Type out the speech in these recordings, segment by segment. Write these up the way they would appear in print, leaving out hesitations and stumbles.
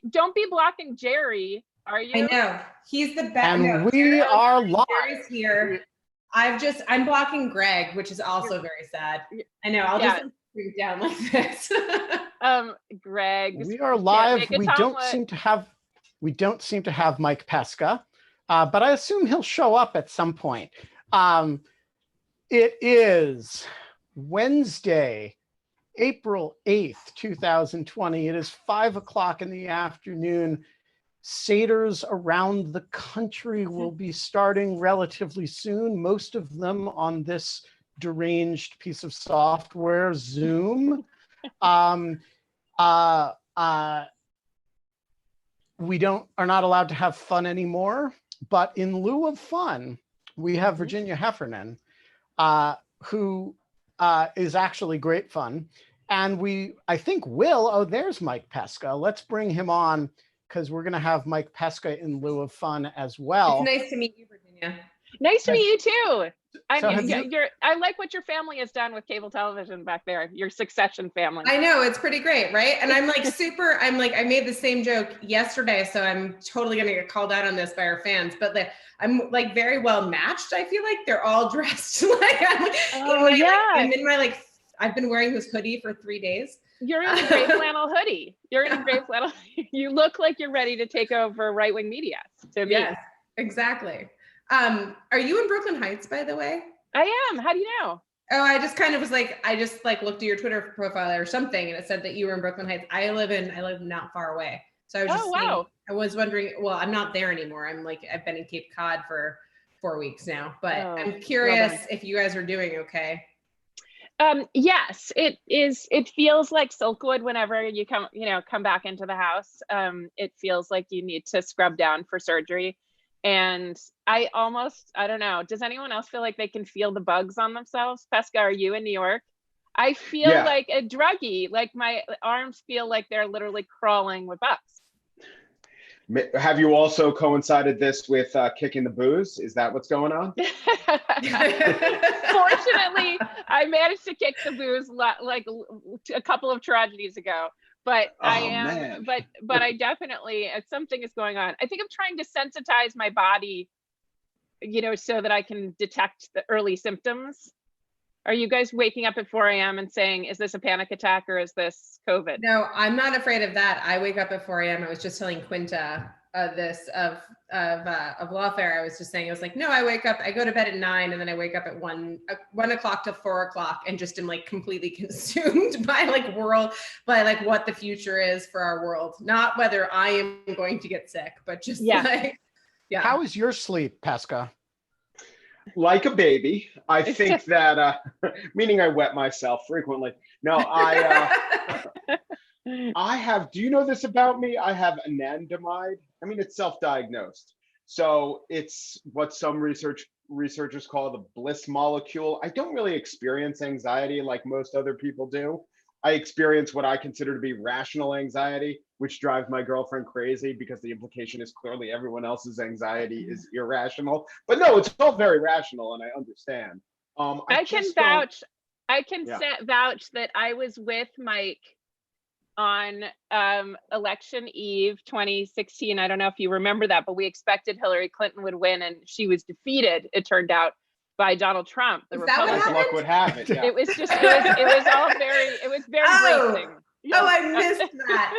don't be blocking Jerry, are you? I know. He's the best. And no, we are live. Jerry's here. I'm blocking Greg, which is also very sad. I know. I'll just bring it down like this. Greg. We are live. We don't seem to have Mike Pesca, but I assume he'll show up at some point. It is Wednesday, April 8th, 2020. It is 5:00 in the afternoon. Seders around the country will be starting relatively soon, most of them on this deranged piece of software, Zoom. We are not allowed to have fun anymore, but in lieu of fun, we have Virginia Heffernan, who is actually great fun. And I think there's Mike Pesca. Let's bring him on, because we're going to have Mike Pesca in lieu of fun as well. It's nice to meet you, Virginia. Nice to meet you too. I like what your family has done with cable television back there, your Succession family. I know, it's pretty great, right? And I'm like I made the same joke yesterday, so I'm totally going to get called out on this by our fans, but I'm like very well matched. I feel like they're all dressed like I'm in my I've been wearing this hoodie for 3 days. You're in a gray flannel hoodie. You look like you're ready to take over right-wing media. Yes, exactly. Are you in Brooklyn Heights, by the way? I am. How do you know? Oh, I just kind of was like, I just looked at your Twitter profile or something, and it said that you were in Brooklyn Heights. I live not far away. So I was just I was wondering, well, I'm not there anymore. I've been in Cape Cod for 4 weeks now, but I'm curious if you guys are doing okay. Yes, it is. It feels like Silkwood whenever you come back into the house. It feels like you need to scrub down for surgery. And I don't know. Does anyone else feel like they can feel the bugs on themselves? Pesca, are you in New York? I feel like a druggie. Like my arms feel like they're literally crawling with bugs. Have you also coincided this with kicking the booze? Is that what's going on? Fortunately, I managed to kick the booze like a couple of tragedies ago. But but I definitely, something is going on. I think I'm trying to sensitize my body, so that I can detect the early symptoms. Are you guys waking up at 4 a.m. and saying, is this a panic attack or is this COVID? No, I'm not afraid of that. I wake up at 4 a.m. I was just telling Quinta this of Lawfare. I was just saying, I was like, no, I go to bed at 9 and then I wake up at 1 o'clock to 4 o'clock and just am completely consumed by what the future is for our world. Not whether I am going to get sick, but just How is your sleep, Pesca? Like a baby. I think that, meaning I wet myself frequently. No, I have, do you know this about me? I have anandamide. I mean, it's self-diagnosed. So it's what some researchers call the bliss molecule. I don't really experience anxiety like most other people do. I experience what I consider to be rational anxiety, which drives my girlfriend crazy because the implication is clearly everyone else's anxiety is irrational. But no, it's all very rational, and I understand. I can vouch that I was with Mike on election eve 2016. I don't know if you remember that, but we expected Hillary Clinton would win, and she was defeated, it turned out, by Donald Trump, the Republican. As luck would have it. Yeah. It was very bracing. I missed that.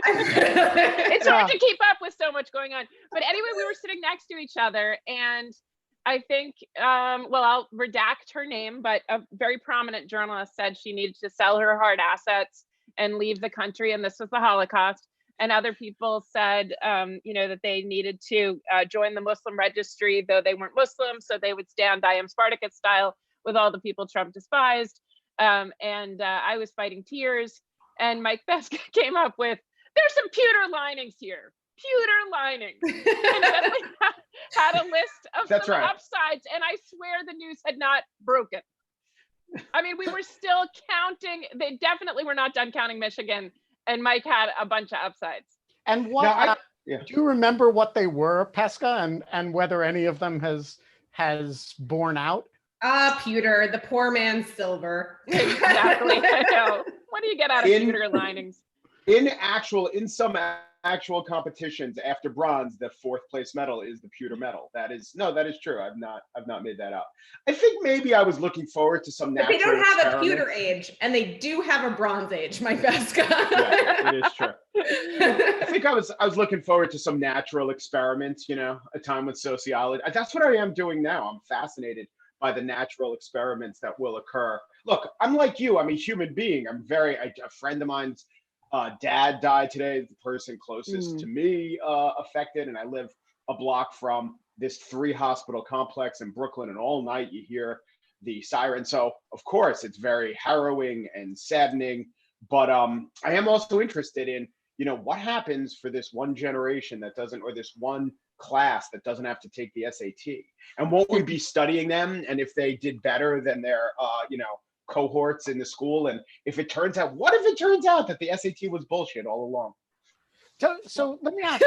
It's hard to keep up with so much going on. But anyway, we were sitting next to each other, and I think, I'll redact her name, but a very prominent journalist said she needed to sell her hard assets and leave the country, and this was the Holocaust. And other people said, that they needed to join the Muslim registry, though they weren't Muslim, so they would stand I am Spartacus style with all the people Trump despised. And I was fighting tears. And Mike Pesca came up with, there's some pewter linings here. Pewter linings. And then we had a list of some upsides. And I swear the news had not broken. I mean, we were still counting. They definitely were not done counting Michigan. And Mike had a bunch of upsides. And do you remember what they were, Pesca, and whether any of them has borne out? Pewter, the poor man's silver. Exactly. I know. What do you get out of pewter linings? In some actual competitions after bronze, the 4th place medal is the pewter medal. That is true. I've not made that up. I think maybe I was looking forward to some natural. But they don't have experiment. a pewter age, and they do have a bronze age, Mike Pesca. Yeah, it is true. I think I was looking forward to some natural experiments, a time with sociology. That's what I am doing now. I'm fascinated by the natural experiments that will occur. Look, I'm like you. I'm a human being. A friend of mine's dad died today, the person closest to me affected, and I live a block from this 3-hospital complex in Brooklyn, and all night you hear the siren. So of course it's very harrowing and saddening, but I am also interested in, what happens for this one generation that doesn't, or this one class that doesn't have to take the SAT, and won't we be studying them, and if they did better than their cohorts in the school, and what if it turns out that the SAT was bullshit all along? So let me ask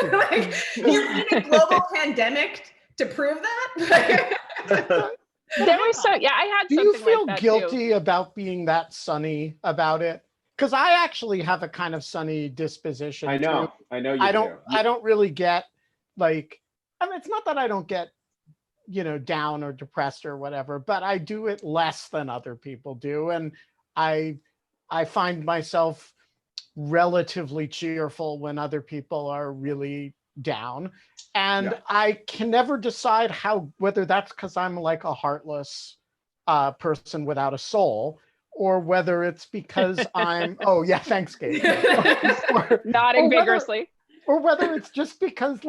you. You're in a global pandemic to prove that? There was I had Do something you feel like that guilty too. about being that sunny about it? Because I actually have a kind of sunny disposition. I know you do. I don't really get it's not that I don't get, down or depressed or whatever, but I do it less than other people do. And I find myself relatively cheerful when other people are really down. And I can never decide whether that's because I'm like a heartless person without a soul, or whether it's because I'm, thanks, Kate. Nodding vigorously. Or whether it's just because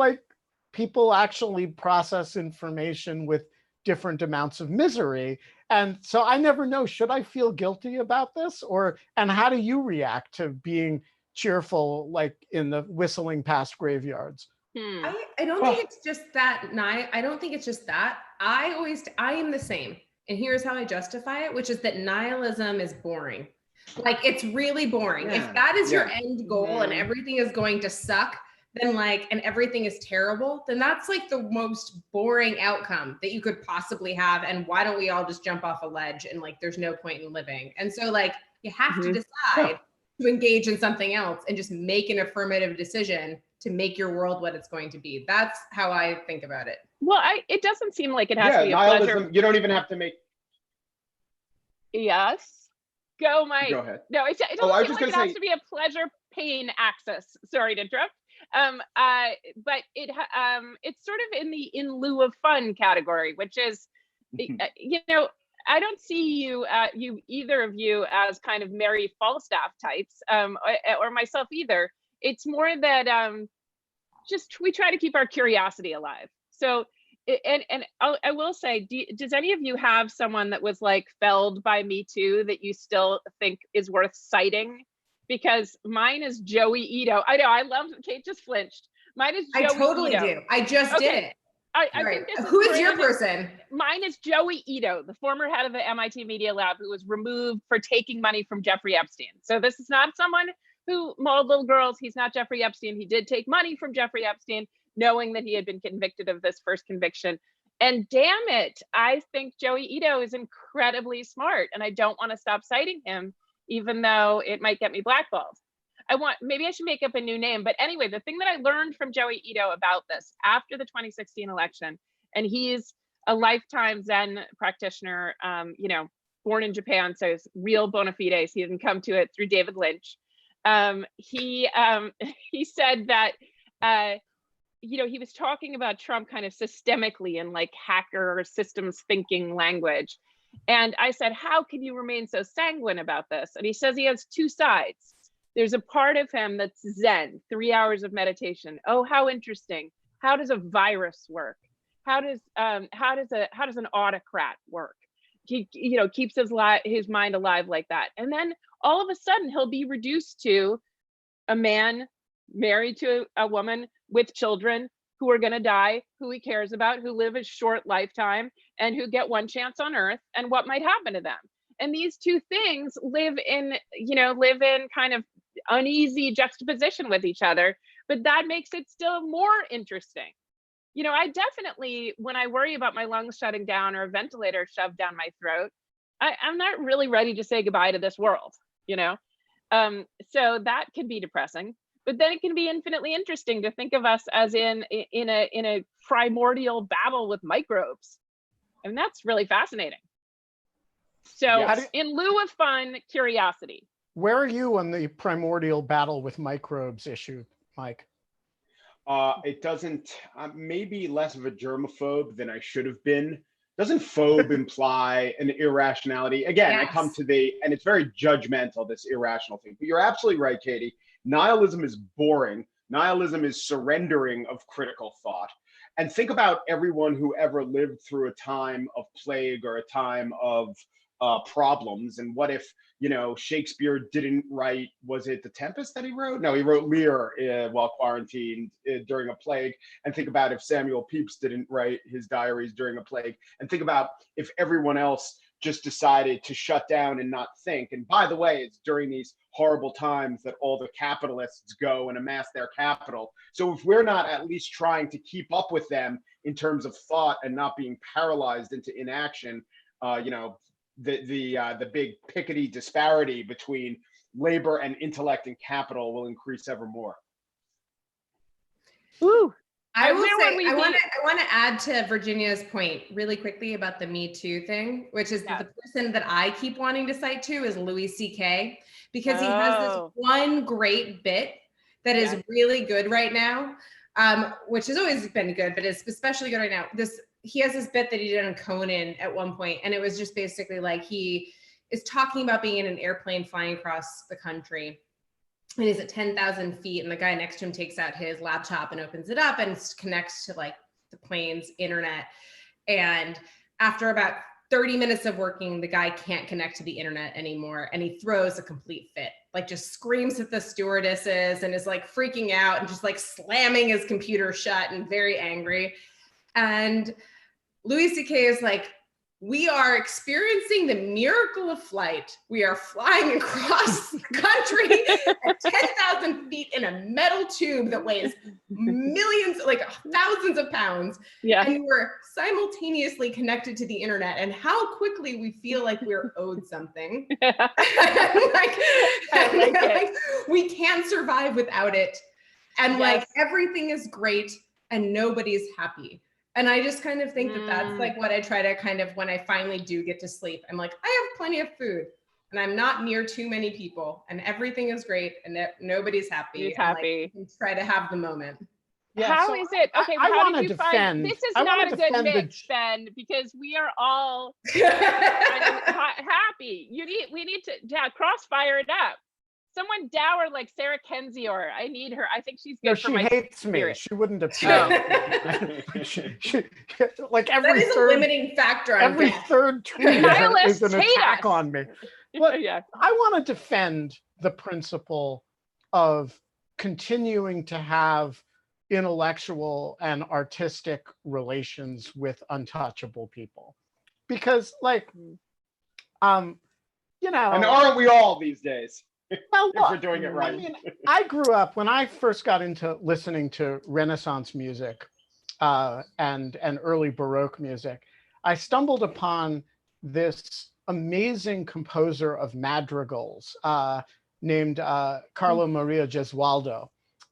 people actually process information with different amounts of misery. And so I never know, should I feel guilty about this? And how do you react to being cheerful, in the whistling past graveyards? I don't think it's just that. I don't think it's just that. I am the same. And here's how I justify it, which is that nihilism is boring. It's really boring. Yeah. If that is your end goal and everything is going to suck, then and everything is terrible, then that's the most boring outcome that you could possibly have. And why don't we all just jump off a ledge and there's no point in living? And so you have to decide to engage in something else and just make an affirmative decision to make your world what it's going to be. That's how I think about it. Well, it doesn't seem like it has to be a nihilism, pleasure. you don't even have to make. Yes. Go, Mike. Go ahead. No, it doesn't seem like it has to be a pleasure pain axis. Sorry to interrupt. But it's sort of in lieu of fun category, which is, I don't see either of you as kind of Mary Falstaff types, or myself either. It's more that we try to keep our curiosity alive. So, I will say, does any of you have someone that was felled by Me Too that you still think is worth citing? Because mine is Joey Ito. I know, I love, Kate just flinched. Mine is Joey Ito. I totally do. I just did it. I think this Who is your person? Mine is Joey Ito, the former head of the MIT Media Lab, who was removed for taking money from Jeffrey Epstein. So this is not someone who mauled little girls. He's not Jeffrey Epstein. He did take money from Jeffrey Epstein, knowing that he had been convicted of this first conviction. And damn it, I think Joey Ito is incredibly smart, and I don't want to stop citing him, even though it might get me blackballed. Maybe I should make up a new name. But anyway, the thing that I learned from Joey Ito about this after the 2016 election, and he's a lifetime Zen practitioner, born in Japan, so it's real bona fides. He didn't come to it through David Lynch. He said that, he was talking about Trump kind of systemically in hacker systems thinking language. And I said, how can you remain so sanguine about this? And he says he has two sides. There's a part of him that's Zen, 3 hours of meditation. Oh, how interesting. How does a virus work? How does an autocrat work? He keeps his mind alive like that. And then all of a sudden he'll be reduced to a man married to a woman with children who are going to die, who he cares about, who live a short lifetime, and who get one chance on earth, and what might happen to them. And these two things live in kind of uneasy juxtaposition with each other, but that makes it still more interesting. I definitely, when I worry about my lungs shutting down or a ventilator shoved down my throat, I'm not really ready to say goodbye to this world, so that can be depressing. but then it can be infinitely interesting to think of us as in a primordial battle with microbes. And that's really fascinating. So in lieu of fun, curiosity. Where are you on the primordial battle with microbes issue, Mike? It doesn't, maybe less of a germaphobe than I should have been. Doesn't phobe imply an irrationality? Again, I come to and it's very judgmental, this irrational thing. But you're absolutely right, Katie. Nihilism is boring. Nihilism is surrendering of critical thought. And think about everyone who ever lived through a time of plague or a time of problems. And what if, Shakespeare didn't write, was it The Tempest that he wrote? No, he wrote Lear while quarantined during a plague. And think about if Samuel Pepys didn't write his diaries during a plague. And think about if everyone else just decided to shut down and not think. And by the way, it's during these horrible times that all the capitalists go and amass their capital. So if we're not at least trying to keep up with them in terms of thought and not being paralyzed into inaction, the big Piketty disparity between labor and intellect and capital will increase ever more. Ooh. I want to add to Virginia's point really quickly about the Me Too thing, which is the person that I keep wanting to cite to is Louis C.K. because he has this one great bit that is really good right now, which has always been good, but it's especially good right now. He has this bit that he did on Conan at one point, and it was just basically like he is talking about being in an airplane flying across the country. And he's at 10,000 feet, and the guy next to him takes out his laptop and opens it up and connects to like the plane's internet. And after about 30 minutes of working, the guy can't connect to the internet anymore. And he throws a complete fit, like just screams at the stewardesses and is like freaking out and just like slamming his computer shut and very angry. And Louis C.K. is like, we are experiencing the miracle of flight. We are flying across the country at 10,000 feet in a metal tube that weighs millions, like thousands of pounds. Yeah. And we're simultaneously connected to the internet, and how quickly we feel like we're owed something. We can't survive without it. And like everything is great and nobody's happy. And I just kind of think that that's like what I try to kind of, when I finally do get to sleep, I'm like, I have plenty of food and I'm not near too many people and everything is great and nobody's happy. He's happy. Like, try to have the moment. Yeah, how is it? Okay, how did you find this is not a good mix, Ben, because we are all happy. We need to crossfire it up. Someone dour like Sarah Kendzior. I need her. I think she's good for my hates spirit. Me. She wouldn't appeal. Like every that is a limiting factor. Every third tweet is an attack on me. But I want to defend the principle of continuing to have intellectual and artistic relations with untouchable people, because, like, and aren't we all these days? Well, if we're doing it right. I mean, I grew up when I first got into listening to Renaissance music and early Baroque music. I stumbled upon this amazing composer of madrigals named Carlo Maria Gesualdo.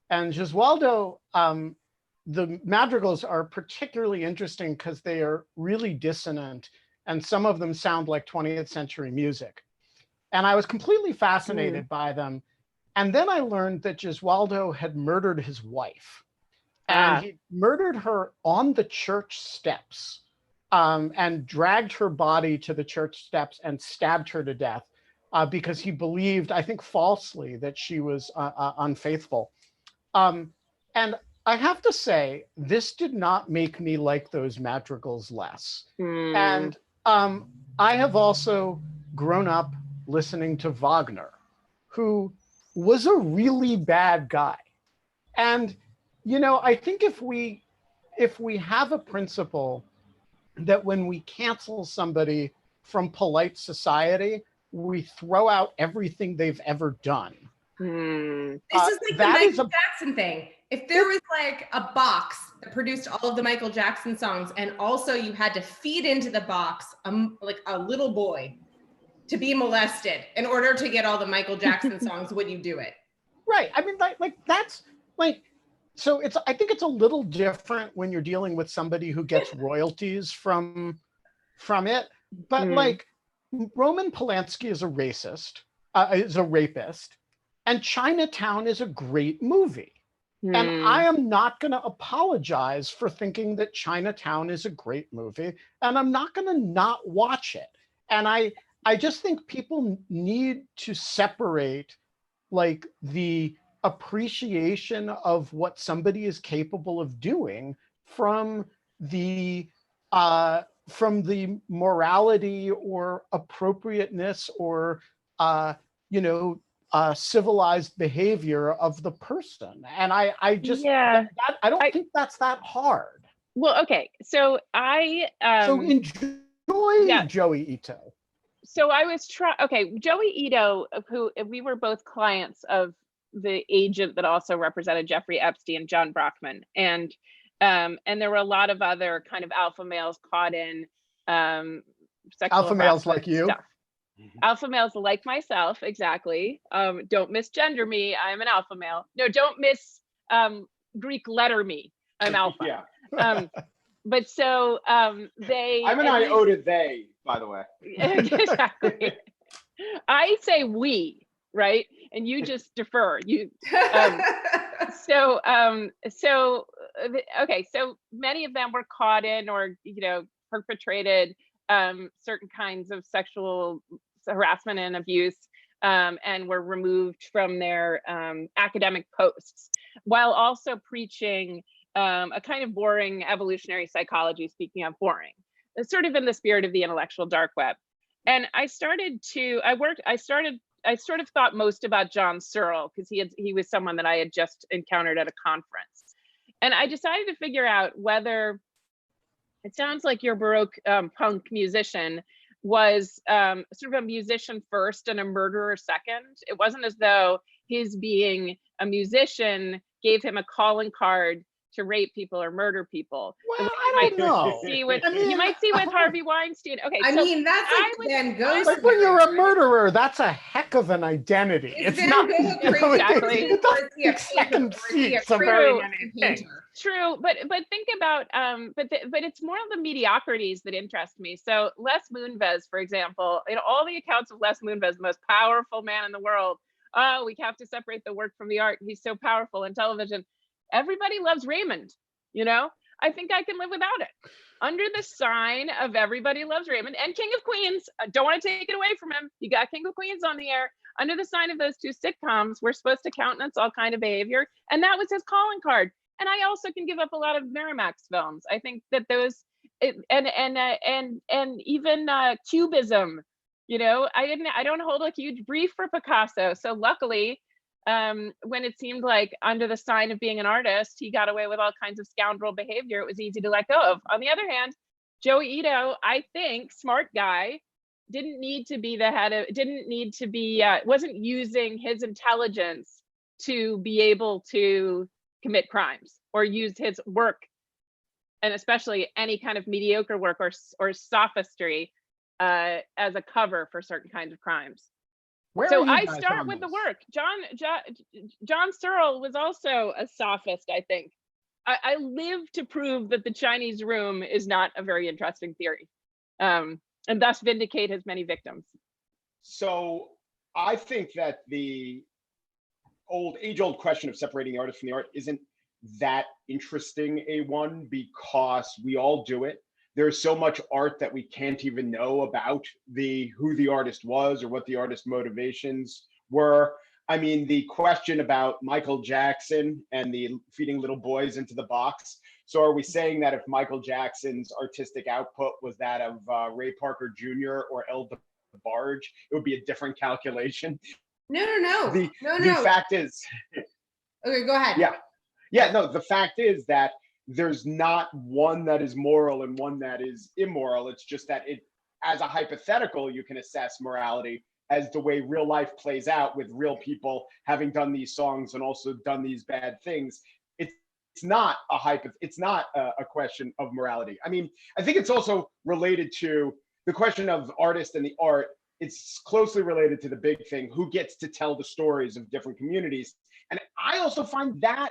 And Gesualdo, the madrigals are particularly interesting because they are really dissonant, and some of them sound like 20th century music. And I was completely fascinated by them. And then I learned that Gesualdo had murdered his wife. And he murdered her on the church steps and dragged her body to the church steps and stabbed her to death because he believed, I think falsely, that she was unfaithful. And I have to say, this did not make me like those madrigals less. And I have also grown up listening to Wagner, who was a really bad guy. And, I think if we have a principle that when we cancel somebody from polite society, we throw out everything they've ever done. This is like the Michael Jackson thing. If there was like a box that produced all of the Michael Jackson songs, and also you had to feed into the box like a little boy to be molested in order to get all the Michael Jackson songs, would you do it? Right. I mean, like that's like, so I think it's a little different when you're dealing with somebody who gets royalties from it. But like Roman Polanski is a racist, is a rapist, and Chinatown is a great movie. And I am not going to apologize for thinking that Chinatown is a great movie, and I'm not going to not watch it. And I just think people need to separate like the appreciation of what somebody is capable of doing from the morality or appropriateness or civilized behavior of the person. And I just I don't think that's that hard. Well, okay, so so enjoy Joey Ito. So I was Joey Ito, who we were both clients of the agent that also represented Jeffrey Epstein, John Brockman, and there were a lot of other kind of alpha males caught in sexual alpha males like you stuff. Alpha males like myself, exactly. Don't misgender me, I'm an alpha male. No, don't miss Greek letter me, I'm alpha. Yeah. But so they. I'm an iota they, by the way. Exactly. I say we, right, and you just defer. You. So many of them were caught in or perpetrated certain kinds of sexual harassment and abuse, and were removed from their academic posts, while also preaching a kind of boring evolutionary psychology, speaking of boring, sort of in the spirit of the intellectual dark web. And I sort of thought most about John Searle, because he was someone that I had just encountered at a conference. And I decided to figure out whether, it sounds like your Baroque punk musician was sort of a musician first and a murderer second. It wasn't as though his being a musician gave him a calling card to rape people or murder people. Well, I don't know. You might see with Harvey Weinstein. Okay, I mean, that's like Van Gogh's. Like when you're a murderer, that's a heck of an identity. It's not exactly. It doesn't take second seats of very many things. True, but think about but it's more of the mediocrities that interest me. So Les Moonves, for example, in all the accounts of Les Moonves, the most powerful man in the world. Oh, we have to separate the work from the art. He's so powerful in television. Everybody loves Raymond, I think I can live without it. Under the sign of everybody loves Raymond and King of Queens, I don't want to take it away from him. You got King of Queens on the air. Under the sign of those two sitcoms, we're supposed to countenance all kind of behavior. And that was his calling card. And I also can give up a lot of Miramax films. I think that those, and even Cubism, I don't hold a huge brief for Picasso. So luckily, when it seemed like under the sign of being an artist, he got away with all kinds of scoundrel behavior, it was easy to let go of. On the other hand, Joey Ito, I think, smart guy, wasn't using his intelligence to be able to commit crimes or use his work, and especially any kind of mediocre work or sophistry as a cover for certain kinds of crimes. So I start with the work. John Searle was also a sophist, I think. I live to prove that the Chinese room is not a very interesting theory, and thus vindicate his many victims. So I think that the age-old question of separating the artist from the art isn't that interesting a one, because we all do it. There's so much art that we can't even know about who the artist was or what the artist's motivations were. I mean, the question about Michael Jackson and the feeding little boys into the box. So are we saying that if Michael Jackson's artistic output was that of Ray Parker Jr. or El DeBarge, it would be a different calculation? No. The fact is... Okay, go ahead. Yeah, no, the fact is that there's not one that is moral and one that is immoral. It's just that as a hypothetical, you can assess morality as the way real life plays out with real people having done these songs and also done these bad things. It's not a question of morality. I mean, I think it's also related to the question of artist and the art. It's closely related to the big thing, who gets to tell the stories of different communities. And I also find that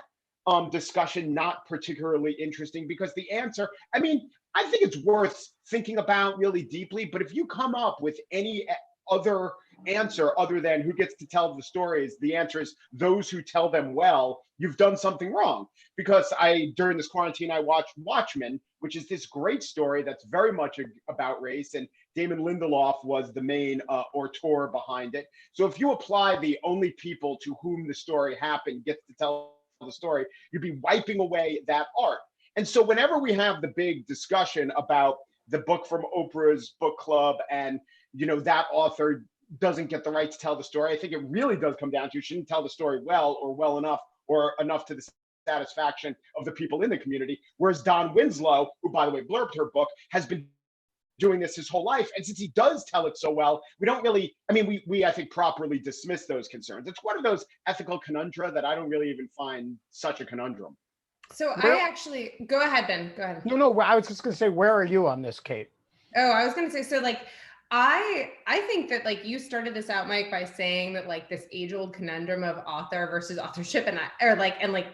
discussion not particularly interesting, because the answer, I mean, I think it's worth thinking about really deeply, but if you come up with any other answer other than who gets to tell the stories, the answer is those who tell them well, you've done something wrong. Because during this quarantine, I watched Watchmen, which is this great story that's very much about race, and Damon Lindelof was the main auteur behind it. So if you apply the only people to whom the story happened gets to tell the story, you'd be wiping away that art. And so whenever we have the big discussion about the book from Oprah's book club and, you know, that author doesn't get the right to tell the story, I think it really does come down to you shouldn't tell the story well or well enough or enough to the satisfaction of the people in the community. Whereas Don Winslow, who by the way blurbed her book, has been doing this his whole life. And since he does tell it so well, we don't really, I mean, we I think properly dismiss those concerns. It's one of those ethical conundra that I don't really even find such a conundrum. So I actually, go ahead, Ben, go ahead. No, I was just gonna say, where are you on this, Kate? Oh, I was gonna say, so like, I think that like you started this out, Mike, by saying that like this age-old conundrum of author versus authorship and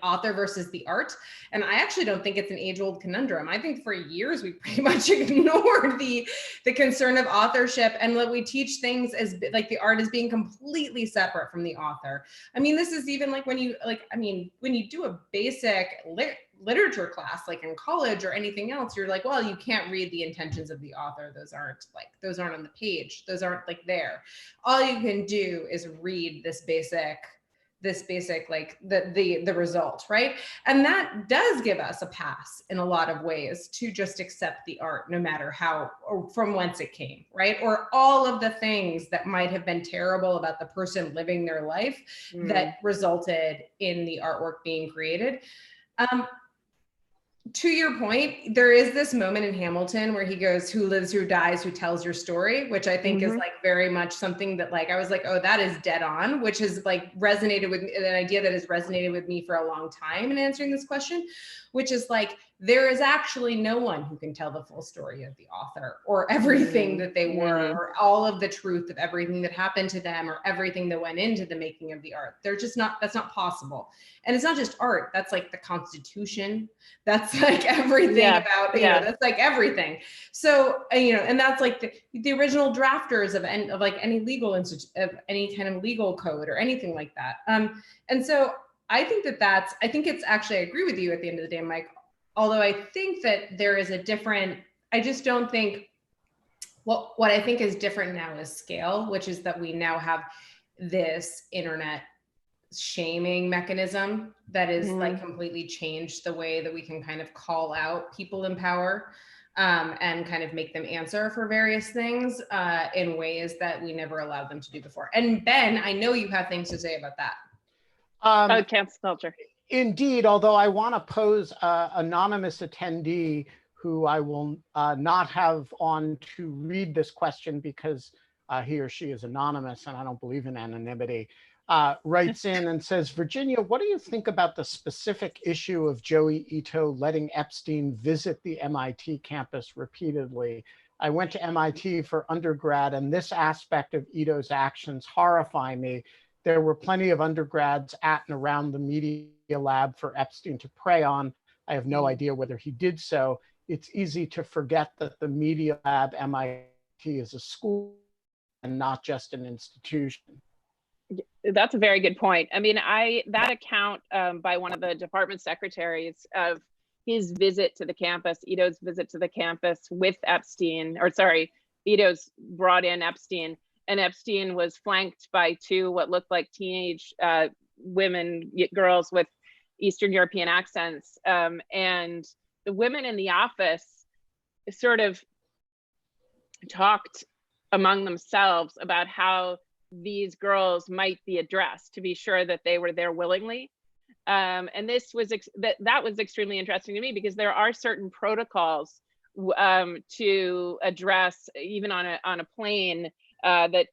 author versus the art. And I actually don't think it's an age-old conundrum. I think for years we pretty much ignored the concern of authorship, and that we teach things as like the art as being completely separate from the author. I mean, this is even like when you do a basic literature class, like in college or anything else, you're like, well, you can't read the intentions of the author. Those aren't on the page. Those aren't like there. All you can do is read this basic, like the result, right? And that does give us a pass in a lot of ways to just accept the art, no matter how or from whence it came, right? Or all of the things that might have been terrible about the person living their life that resulted in the artwork being created. To your point, there is this moment in Hamilton where he goes, who lives, who dies, who tells your story, which I think is like very much something that like, I was like, oh, that is dead on, which has like resonated with me, an idea that has resonated with me for a long time in answering this question, which is like, there is actually no one who can tell the full story of the author or everything that they were, or all of the truth of everything that happened to them or everything that went into the making of the art. They're just not, that's not possible. And it's not just art, that's like the Constitution. That's like everything about, you know, that's like everything. So, you know, and that's like the original drafters of like any legal of any kind of legal code or anything like that. And so I think I think it's actually, I agree with you at the end of the day, Mike. Although I think that there is a different, I just don't think, what I think is different now is scale, which is that we now have this internet shaming mechanism that is like completely changed the way that we can kind of call out people in power and kind of make them answer for various things in ways that we never allowed them to do before. And Ben, I know you have things to say about that. Cancel culture. Indeed, although I want to pose an anonymous attendee who I will not have on to read this question because he or she is anonymous and I don't believe in anonymity, writes in and says, Virginia, what do you think about the specific issue of Joey Ito letting Epstein visit the MIT campus repeatedly? I went to MIT for undergrad, and this aspect of Ito's actions horrify me. There were plenty of undergrads at and around the media lab for Epstein to prey on. I have no idea whether he did so. It's easy to forget that the media lab MIT is a school and not just an institution. That's a very good point. I mean, that account by one of the department secretaries of his visit to the campus, Ito's visit to the campus with Epstein, or sorry, Ito's brought in Epstein, and Epstein was flanked by two what looked like teenage girls with Eastern European accents. And the women in the office sort of talked among themselves about how these girls might be addressed to be sure that they were there willingly. And this was that was extremely interesting to me, because there are certain protocols to address, even on a plane, that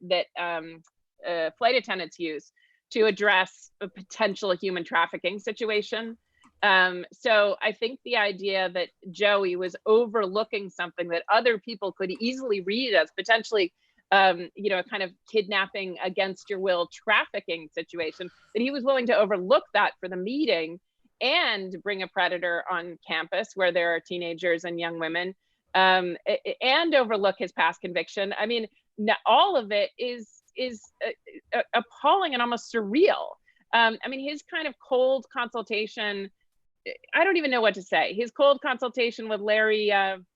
flight attendants use to address a potential human trafficking situation. So I think the idea that Joey was overlooking something that other people could easily read as potentially you know, a kind of kidnapping against your will trafficking situation, that he was willing to overlook that for the meeting and bring a predator on campus where there are teenagers and young women, and overlook his past conviction. I mean, all of it is appalling and almost surreal. I mean, his kind of cold consultation, I don't even know what to say. His cold consultation with Larry, I'm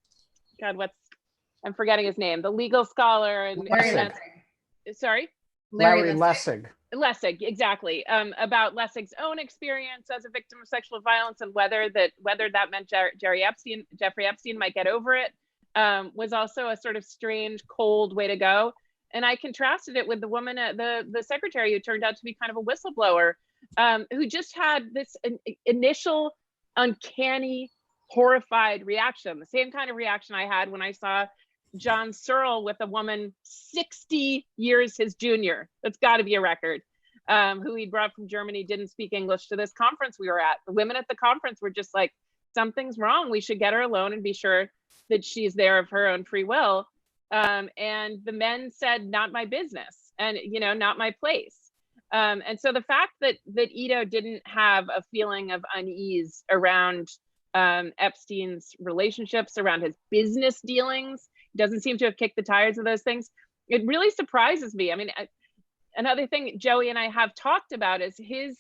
forgetting his name, the legal scholar. And sorry? Larry Lessig. Lessig, exactly. About Lessig's own experience as a victim of sexual violence and whether that meant Jeffrey Epstein might get over it, was also a sort of strange, cold way to go. And I contrasted it with the woman, the secretary, who turned out to be kind of a whistleblower, who just had this initial uncanny, horrified reaction, the same kind of reaction I had when I saw John Searle with a woman 60 years his junior. That's got to be a record. Who he brought from Germany, didn't speak English, to this conference we were at. The women at the conference were just like, something's wrong. We should get her alone and be sure that she's there of her own free will. And the men said, not my business, and, you know, not my place. And so the fact that Ito didn't have a feeling of unease around Epstein's relationships, around his business dealings, doesn't seem to have kicked the tires of those things. It really surprises me. I mean, another thing Joey and I have talked about is his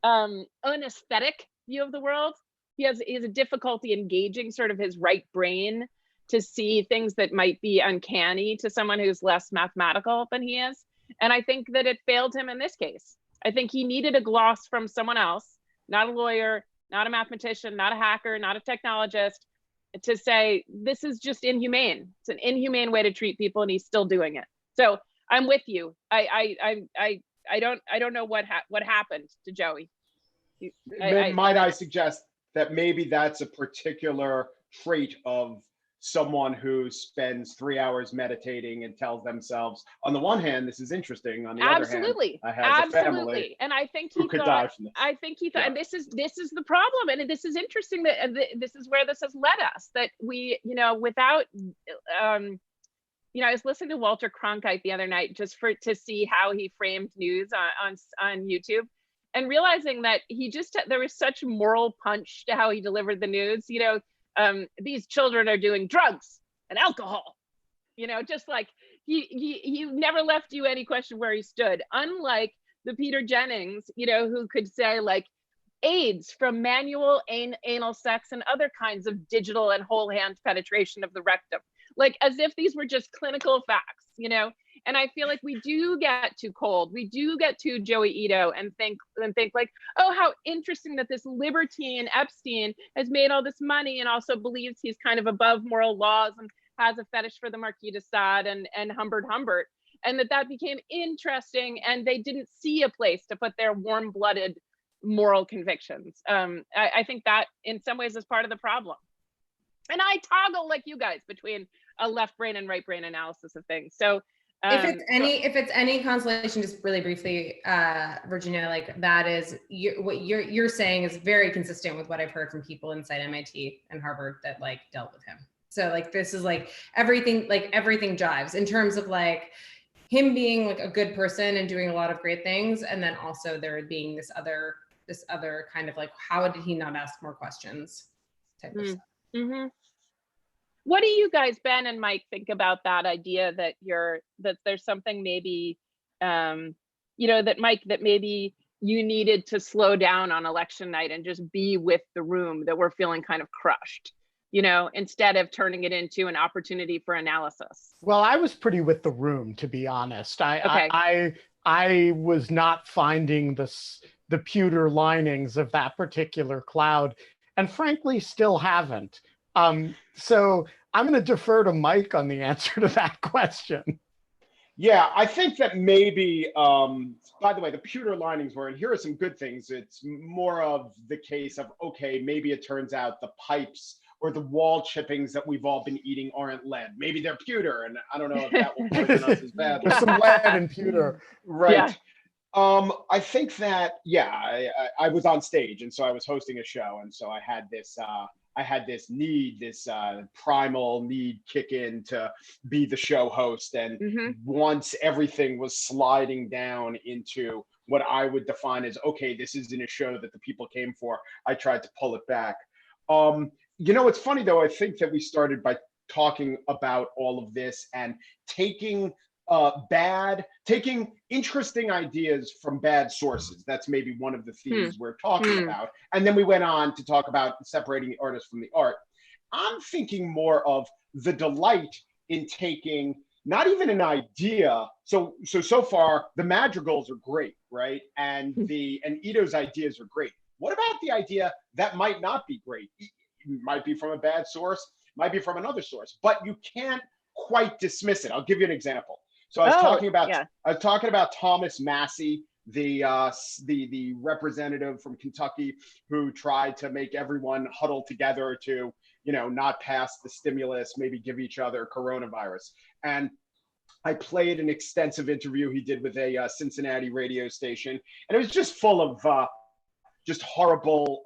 unaesthetic view of the world. He has a difficulty engaging sort of his right brain to see things that might be uncanny to someone who's less mathematical than he is. And I think that it failed him in this case. I think he needed a gloss from someone else, not a lawyer, not a mathematician, not a hacker, not a technologist, to say, this is just inhumane. It's an inhumane way to treat people, and he's still doing it. So I'm with you. I don't know what happened to Joey. Might I suggest that maybe that's a particular trait of someone who spends 3 hours meditating and tells themselves, on the one hand, this is interesting. On the other hand, I have a family. And I think he could die from this. I think he thought, and this is the problem. And this is interesting that this is where this has led us, that we, you know, without, you know, I was listening to Walter Cronkite the other night just to see how he framed news on YouTube, and realizing that there was such moral punch to how he delivered the news. You know, these children are doing drugs and alcohol, you know, just like he never left you any question where he stood, unlike the Peter Jennings, you know, who could say like AIDS from manual anal sex and other kinds of digital and whole hand penetration of the rectum, like as if these were just clinical facts, you know. And I feel like we do get too cold. We do get too Joey Ito and think like, oh, how interesting that this libertine Epstein has made all this money and also believes he's kind of above moral laws and has a fetish for the Marquis de Sade and Humbert, and that became interesting, and they didn't see a place to put their warm-blooded moral convictions. I think that in some ways is part of the problem. And I toggle like you guys between a left brain and right brain analysis of things. So if it's any consolation, just really briefly, Virginia, like that is what you're saying is very consistent with what I've heard from people inside MIT and Harvard that like dealt with him. So like this is like everything jives in terms of like him being like a good person and doing a lot of great things, and then also there being this other kind of like, how did he not ask more questions type of stuff. Mm-hmm. What do you guys, Ben and Mike, think about that idea that there's something maybe, you know, that Mike, that maybe you needed to slow down on election night and just be with the room, that we're feeling kind of crushed, you know, instead of turning it into an opportunity for analysis? Well, I was pretty with the room, to be honest. I was not finding the pewter linings of that particular cloud, and frankly, still haven't. So I'm going to defer to Mike on the answer to that question. Yeah, I think that maybe, by the way, the pewter linings were, and here are some good things. It's more of the case of, okay, maybe it turns out the pipes or the wall chippings that we've all been eating aren't lead. Maybe they're pewter, and I don't know if that will poison us as bad. There's some lead and pewter. Right. Yeah. I think that, I was on stage, and so I was hosting a show, and so I had this I had this need, this primal need kick in to be the show host. And once everything was sliding down into what I would define as, okay, this isn't a show that the people came for, I tried to pull it back. It's funny though, I think that we started by talking about all of this and taking interesting ideas from bad sources. That's maybe one of the themes we're talking about. And then we went on to talk about separating the artist from the art. I'm thinking more of the delight in taking not even an idea. So far the madrigals are great, right? And Ito's ideas are great. What about the idea that might not be great? It might be from a bad source, might be from another source, but you can't quite dismiss it. I'll give you an example. So I was talking about Thomas Massey, the representative from Kentucky who tried to make everyone huddle together to, not pass the stimulus, maybe give each other coronavirus. And I played an extensive interview he did with a Cincinnati radio station, and it was just full of just horrible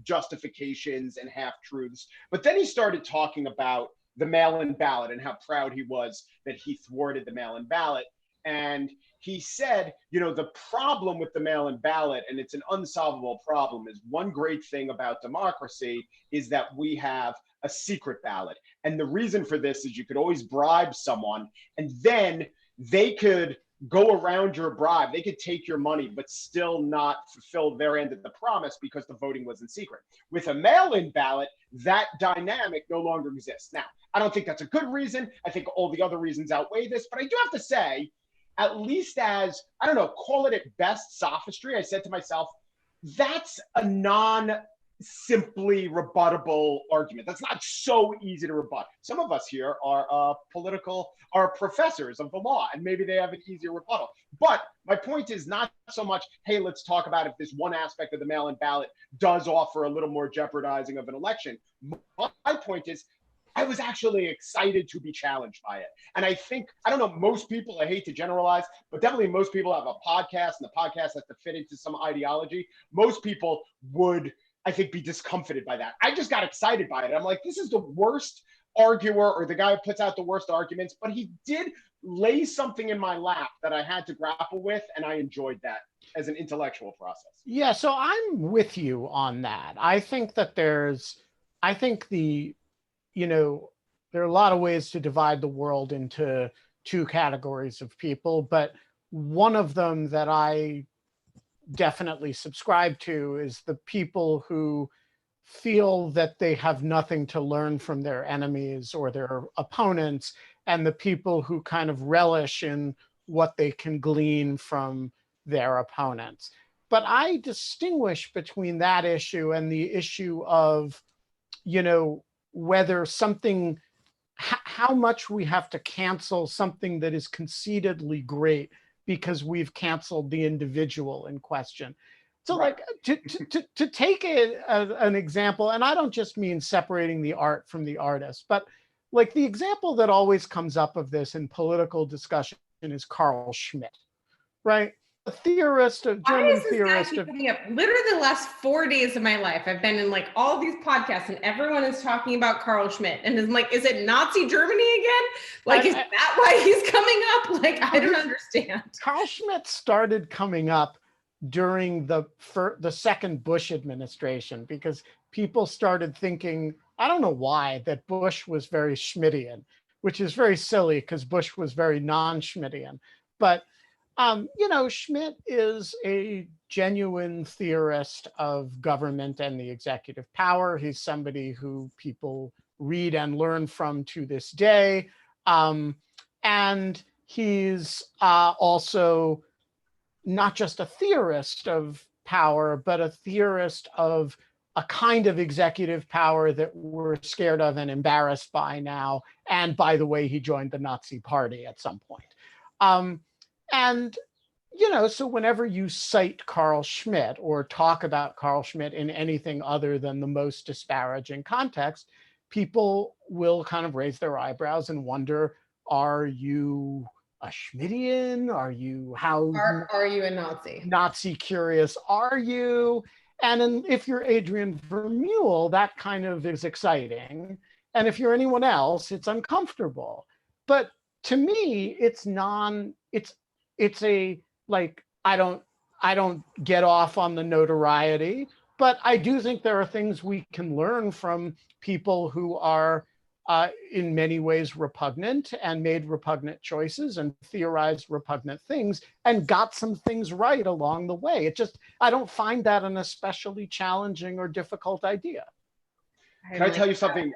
justifications and half-truths. But then he started talking about the mail-in ballot and how proud he was that he thwarted the mail-in ballot. And he said, the problem with the mail-in ballot, and it's an unsolvable problem, is one great thing about democracy is that we have a secret ballot. And the reason for this is you could always bribe someone, and then they could go around your bribe. They could take your money, but still not fulfill their end of the promise because the voting was in secret. With a mail-in ballot, that dynamic no longer exists. Now, I don't think that's a good reason. I think all the other reasons outweigh this, but I do have to say, at least as, I don't know, call it at best sophistry, I said to myself, that's a non-simply rebuttable argument. That's not so easy to rebut. Some of us here are professors of the law, and maybe they have an easier rebuttal. But my point is not so much, hey, let's talk about if this one aspect of the mail-in ballot does offer a little more jeopardizing of an election. My point is, I was actually excited to be challenged by it. And I think, I don't know, most people, I hate to generalize, but definitely most people have a podcast, and the podcast has to fit into some ideology. Most people would, I think, be discomfited by that. I just got excited by it. I'm like, this is the worst arguer, or the guy who puts out the worst arguments, but he did lay something in my lap that I had to grapple with, and I enjoyed that as an intellectual process. Yeah, so I'm with you on that. I think that there are a lot of ways to divide the world into two categories of people, but one of them that I definitely subscribe to is the people who feel that they have nothing to learn from their enemies or their opponents, and the people who kind of relish in what they can glean from their opponents. But I distinguish between that issue and the issue of, whether something, how much we have to cancel something that is conceitedly great because we've canceled the individual in question. So right. Like to take an example, and I don't just mean separating the art from the artist, but like the example that always comes up of this in political discussion is Carl Schmitt, right? A theorist, a German theorist. Literally the last 4 days of my life, I've been in like all these podcasts and everyone is talking about Carl Schmitt. And it's like, is it Nazi Germany again? Like, is that why he's coming up? Like, I don't understand. Carl Schmitt started coming up during the second Bush administration because people started thinking, I don't know why, that Bush was very Schmittian, which is very silly because Bush was very non-Schmittian. But Schmitt is a genuine theorist of government and the executive power. He's somebody who people read and learn from to this day. And he's also not just a theorist of power, but a theorist of a kind of executive power that we're scared of and embarrassed by now. And by the way, he joined the Nazi Party at some point. And, so whenever you cite Carl Schmitt or talk about Carl Schmitt in anything other than the most disparaging context, people will kind of raise their eyebrows and wonder, are you a Schmittian? Are you a Nazi? Nazi curious are you? And if you're Adrian Vermeule, that kind of is exciting. And if you're anyone else, it's uncomfortable. But to me, it's a, like, I don't get off on the notoriety, but I do think there are things we can learn from people who are in many ways repugnant and made repugnant choices and theorized repugnant things and got some things right along the way. I don't find that an especially challenging or difficult idea. Can I tell you something?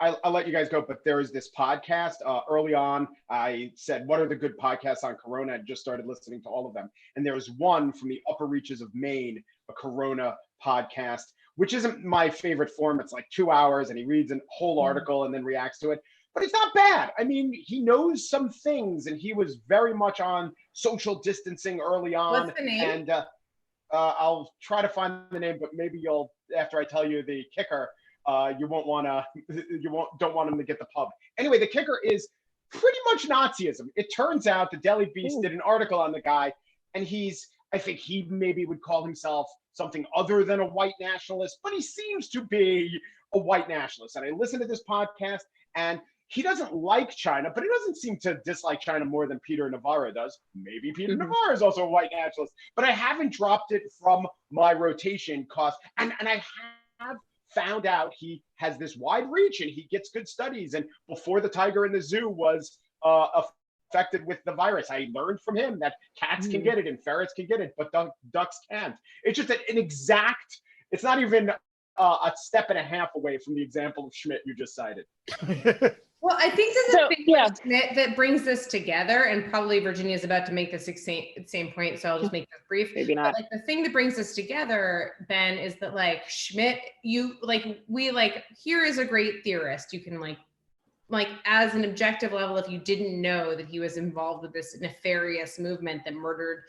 I'll let you guys go, but there is this podcast. Early on, I said, what are the good podcasts on Corona? I just started listening to all of them. And there was one from the upper reaches of Maine, a Corona podcast, which isn't my favorite form. It's like 2 hours and he reads a whole article and then reacts to it. But it's not bad. I mean, he knows some things and he was very much on social distancing early on. What's the name? And I'll try to find the name, but maybe you'll, after I tell you the kicker, don't want him to get the pub. Anyway, the kicker is pretty much Nazism. It turns out the Daily Beast did an article on the guy, and I think he maybe would call himself something other than a white nationalist, but he seems to be a white nationalist. And I listened to this podcast, and he doesn't like China, but he doesn't seem to dislike China more than Peter Navarro does. Maybe Peter Navarro is also a white nationalist, but I haven't dropped it from my rotation cost. And I have found out he has this wide reach and he gets good studies. And before the tiger in the zoo was affected with the virus, I learned from him that cats can get it and ferrets can get it, but ducks can't. It's just it's not even a step and a half away from the example of Schmidt you just cited. Well, I think there's a thing with Schmidt that brings this together, and probably Virginia is about to make this same point, so I'll just make this brief. Maybe not. But, like, the thing that brings this together, Ben, is that, like, Schmidt, here is a great theorist. You can like as an objective level, if you didn't know that he was involved with this nefarious movement that murdered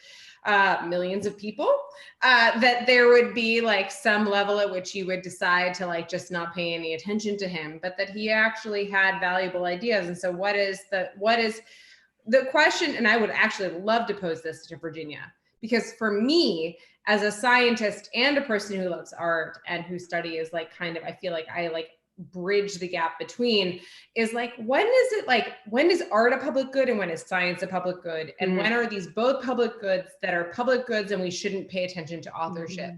millions of people, that there would be like some level at which you would decide to like just not pay any attention to him, but that he actually had valuable ideas. And so what is the question? And I would actually love to pose this to Virginia, because for me, as a scientist and a person who loves art and whose study is like kind of, I feel like I like bridge the gap between, is like, when is art a public good and when is science a public good? And when are these both public goods that are public goods and we shouldn't pay attention to authorship?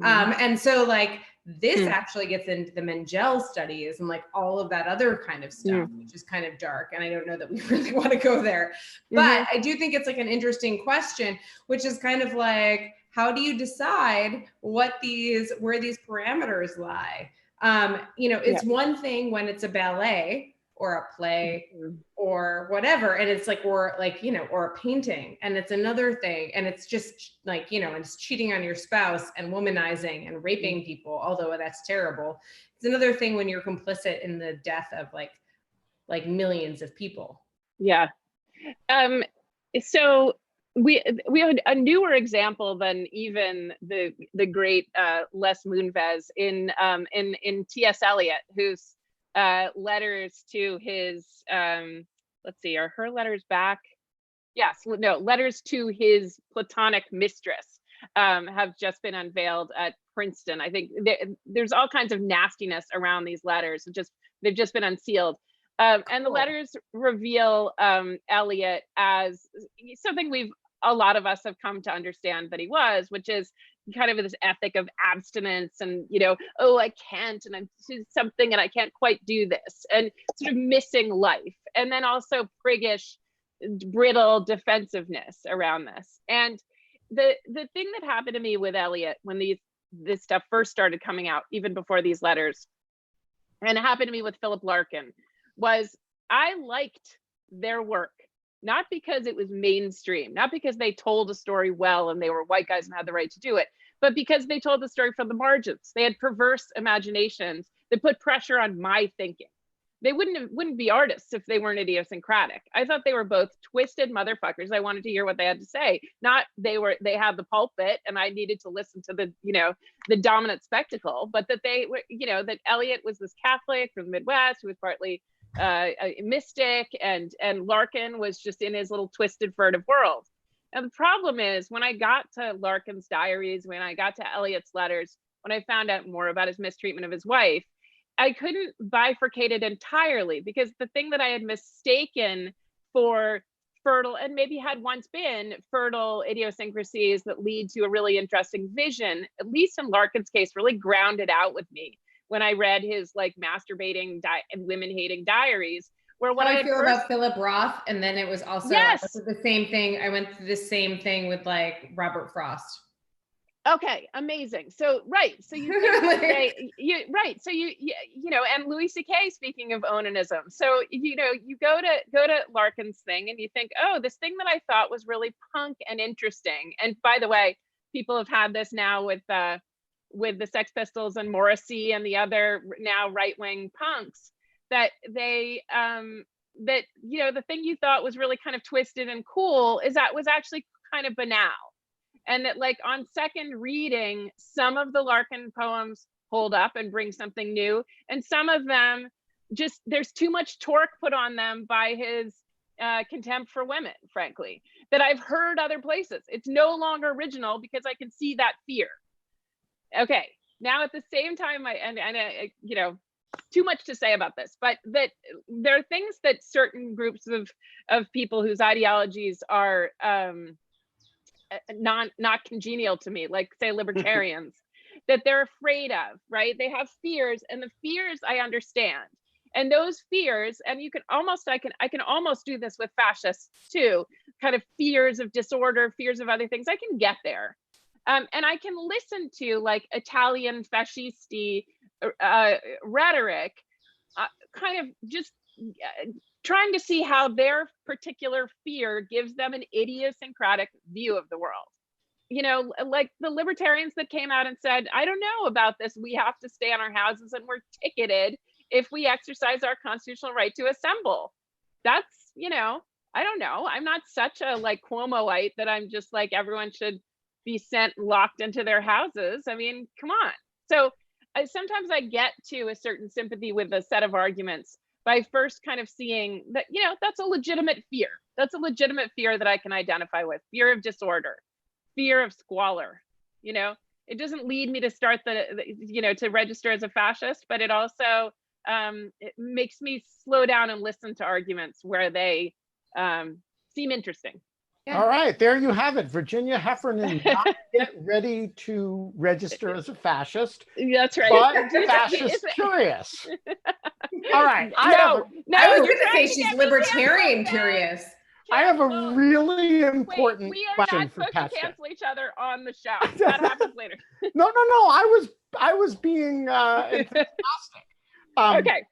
And so like this actually gets into the Mengele studies and like all of that other kind of stuff, which is kind of dark. And I don't know that we really want to go there, but I do think it's like an interesting question, which is kind of like, how do you decide where these parameters lie? It's one thing when it's a ballet or a play or whatever, and it's like, or a painting, and it's another thing, and it's just like, and it's cheating on your spouse and womanizing and raping people, although that's terrible. It's another thing when you're complicit in the death of like millions of people. Yeah. So we have a newer example than even the great Les Moonves in T.S. Eliot, whose letters to his let's see, are her letters back? Yes, no, letters to his Platonic mistress have just been unveiled at Princeton. I think there's all kinds of nastiness around these letters. They've just been unsealed. And the letters reveal Eliot as something a lot of us have come to understand that he was, which is kind of this ethic of abstinence and, I can't, and I'm something and I can't quite do this, and sort of missing life. And then also priggish, brittle defensive-ness around this. And the thing that happened to me with Eliot when this stuff first started coming out, even before these letters, and it happened to me with Philip Larkin, was I liked their work. Not because it was mainstream, not because they told a story well and they were white guys and had the right to do it, but because they told the story from the margins. They had perverse imaginations that put pressure on my thinking. They wouldn't be artists if they weren't idiosyncratic. I thought they were both twisted motherfuckers. I wanted to hear what they had to say. Not they had the pulpit and I needed to listen to the dominant spectacle, but that they were, that Eliot was this Catholic from the Midwest who was partly a mystic, and Larkin was just in his little twisted, furtive world. And the problem is, when I got to Larkin's diaries, when I got to Eliot's letters, when I found out more about his mistreatment of his wife, I couldn't bifurcate it entirely, because the thing that I had mistaken for fertile, and maybe had once been fertile idiosyncrasies that lead to a really interesting vision, at least in Larkin's case, really grounded out with me when I read his like masturbating and women hating diaries. Where what I feel about Philip Roth, and then it was also the same thing. I went through the same thing with like Robert Frost. Okay, amazing. So so you think so you know, and Louis C.K. speaking of onanism. So you know, you go to Larkin's thing and you think, oh, this thing that I thought was really punk and interesting. And by the way, people have had this now with the Sex Pistols and Morrissey and the other now right-wing punks, that they that, you know, the thing you thought was really kind of twisted and cool was actually kind of banal. And that, like, on second reading, some of the Larkin poems hold up and bring something new, and some of them just, there's too much torque put on them by his contempt for women, frankly, that I've heard other places. It's no longer original because I can see that fear. Okay, now at the same time, I you know, too much to say about this, but that there are things that certain groups of people whose ideologies are not congenial to me, like say libertarians, that they're afraid of, right? They have fears, and the fears I understand. And those fears, and you can almost, I can almost do this with fascists too, kind of fears of disorder, fears of other things. I can get there. And I can listen to like Italian fascisti rhetoric, kind of just trying to see how their particular fear gives them an idiosyncratic view of the world. You know, like the libertarians that came out and said, I don't know about this, we have to stay in our houses and we're ticketed if we exercise our constitutional right to assemble. That's, you know, I don't know. I'm not such a like Cuomoite that I'm just like everyone should be sent locked into their houses. I mean, come on. So sometimes I get to a certain sympathy with a set of arguments by first kind of seeing that, you know, that's a legitimate fear. That's a legitimate fear that I can identify with. Fear of disorder, fear of squalor. You know, it doesn't lead me to start you know, to register as a fascist, but it also it makes me slow down and listen to arguments where they seem interesting. Yeah. All right, there you have it. Virginia Heffernan, not yet ready to register as a fascist. That's right. But fascist curious. All right. I was going to say she's libertarian curious. I have a really important question for Pesca. We are not supposed to cancel each other on the show. That happens later. No. I was being enthusiastic. Okay.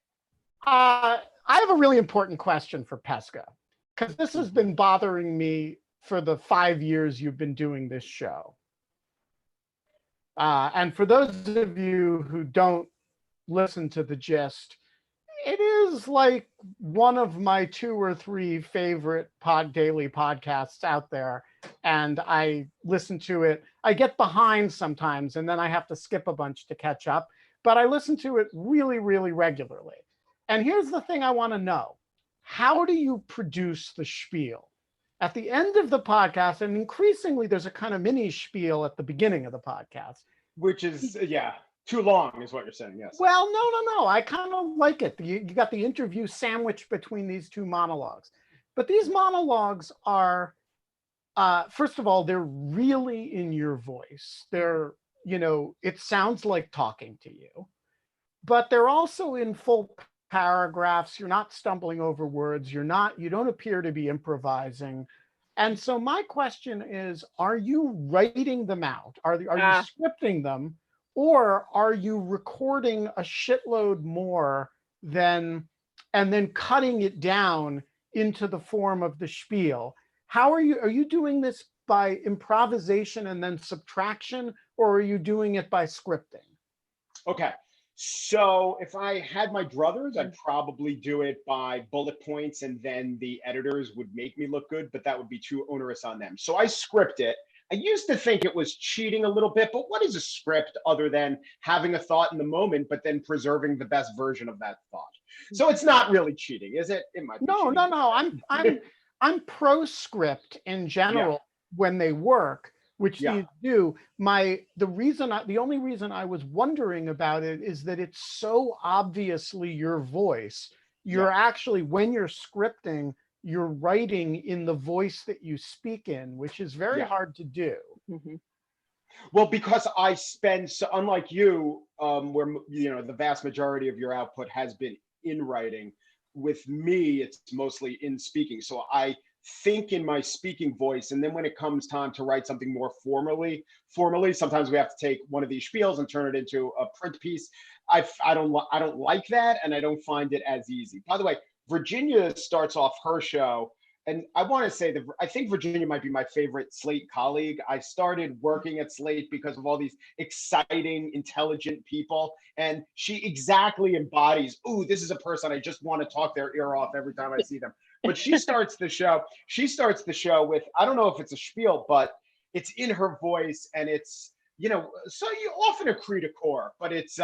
I have a really important question for Pesca, because this has been bothering me for the 5 years you've been doing this show. And for those of you who don't listen to The Gist, it is like one of my 2 or 3 favorite daily podcasts out there. And I listen to it. I get behind sometimes, and then I have to skip a bunch to catch up. But I listen to it really, really regularly. And here's the thing I want to know. How do you produce the spiel? At the end of the podcast, and increasingly there's a kind of mini spiel at the beginning of the podcast. Which is, too long is what you're saying, yes. Well, no. I kind of like it. You got the interview sandwiched between these 2 monologues. But these monologues are, first of all, they're really in your voice. They're, you know, it sounds like talking to you. But they're also in full paragraphs. You're not stumbling over words. You don't appear to be improvising. And so my question is, are you writing them out? Are you scripting them, or are you recording a shitload more and then cutting it down into the form of the spiel? Are you doing this by improvisation and then subtraction, or are you doing it by scripting? Okay. So if I had my druthers, I'd probably do it by bullet points, and then the editors would make me look good, but that would be too onerous on them. So I script it. I used to think it was cheating a little bit, but what is a script other than having a thought in the moment, but then preserving the best version of that thought? So it's not really cheating, is it? It might be cheating. No. I'm pro script in general. Yeah. when they work, which Yeah. these do. The only reason I was wondering about it is that it's so obviously your voice. You're actually, when you're scripting, you're writing in the voice that you speak in, which is very hard to do. Mhm. Well, because I spend, so unlike you, where the vast majority of your output has been in writing, with me, it's mostly in speaking. So I think in my speaking voice, and then when it comes time to write something more formally, sometimes we have to take one of these spiels and turn it into a print piece. I don't like that, and I don't find it as easy. By the way, Virginia starts off her show. And I want to say that I think Virginia might be my favorite Slate colleague. I started working at Slate because of all these exciting, intelligent people. And she exactly embodies, ooh, this is a person I just want to talk their ear off every time I see them. But she starts the show. With, I don't know if it's a spiel, but it's in her voice, and it's, so you often a cri de coeur, but it's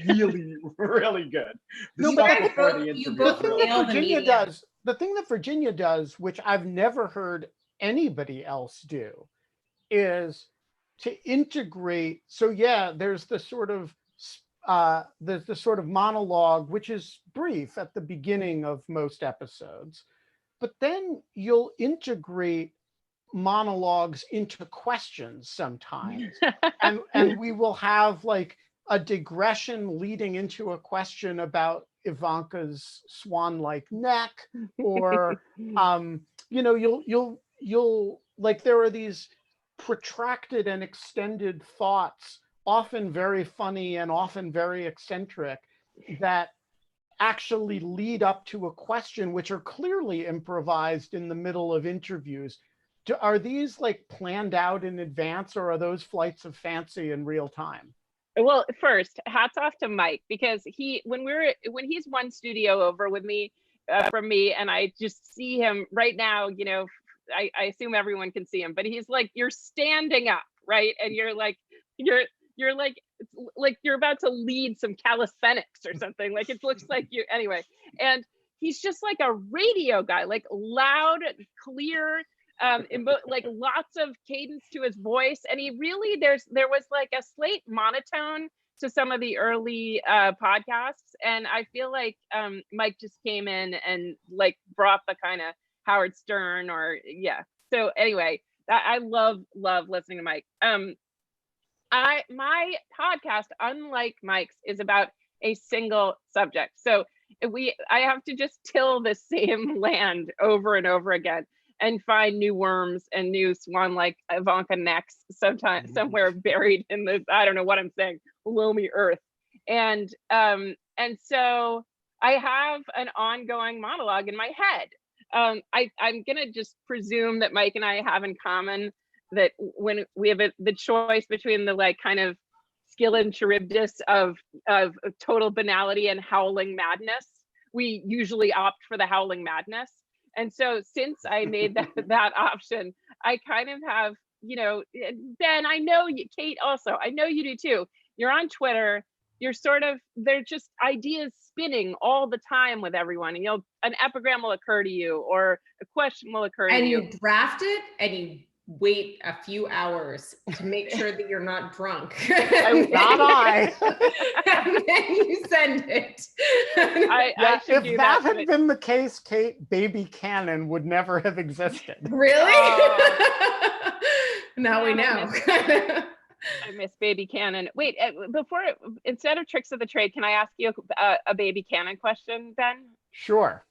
really, really good. The stuff before the interview is really good. The thing that Virginia does, which I've never heard anybody else do, is to integrate. So there's the sort of monologue, which is brief at the beginning of most episodes, but then you'll integrate monologues into questions sometimes, and we will have like a digression leading into a question about Ivanka's swan-like neck, or you'll like, there are these protracted and extended thoughts, often very funny and often very eccentric, that actually lead up to a question, which are clearly improvised in the middle of interviews. Are these like planned out in advance, or are those flights of fancy in real time? Well, first, hats off to Mike, because when he's one studio over with me, from me, and I just see him right now, I assume everyone can see him, but he's like, you're standing up, right? And you're like you're about to lead some calisthenics or something. Like, it looks like you, anyway. And he's just like a radio guy, like loud, clear, like lots of cadence to his voice. And he really, there was like a Slate monotone to some of the early podcasts. And I feel like Mike just came in and like brought the kind of Howard Stern So anyway, I love listening to Mike. My podcast, unlike Mike's, is about a single subject. So I have to just till the same land over and over again and find new worms and new swan-like Ivanka necks somewhere buried in the, I don't know what I'm saying, loamy earth. And so I have an ongoing monologue in my head. I'm gonna just presume that Mike and I have in common that when we have the choice between the like kind of skill and charybdis of total banality and howling madness, we usually opt for the howling madness. And so since I made that option, I kind of have, Ben, I know you, Kate also, I know you do too. You're on Twitter, they're just ideas spinning all the time with everyone. And an epigram will occur to you, or a question will occur to you. And you draft it and you wait a few hours to make sure that you're not drunk. And then you send it. If that had been the case, Kate, Baby Cannon would never have existed. Really? Now we know. I miss Baby Cannon. Wait, instead of tricks of the trade, can I ask you a Baby Cannon question, Ben? Sure.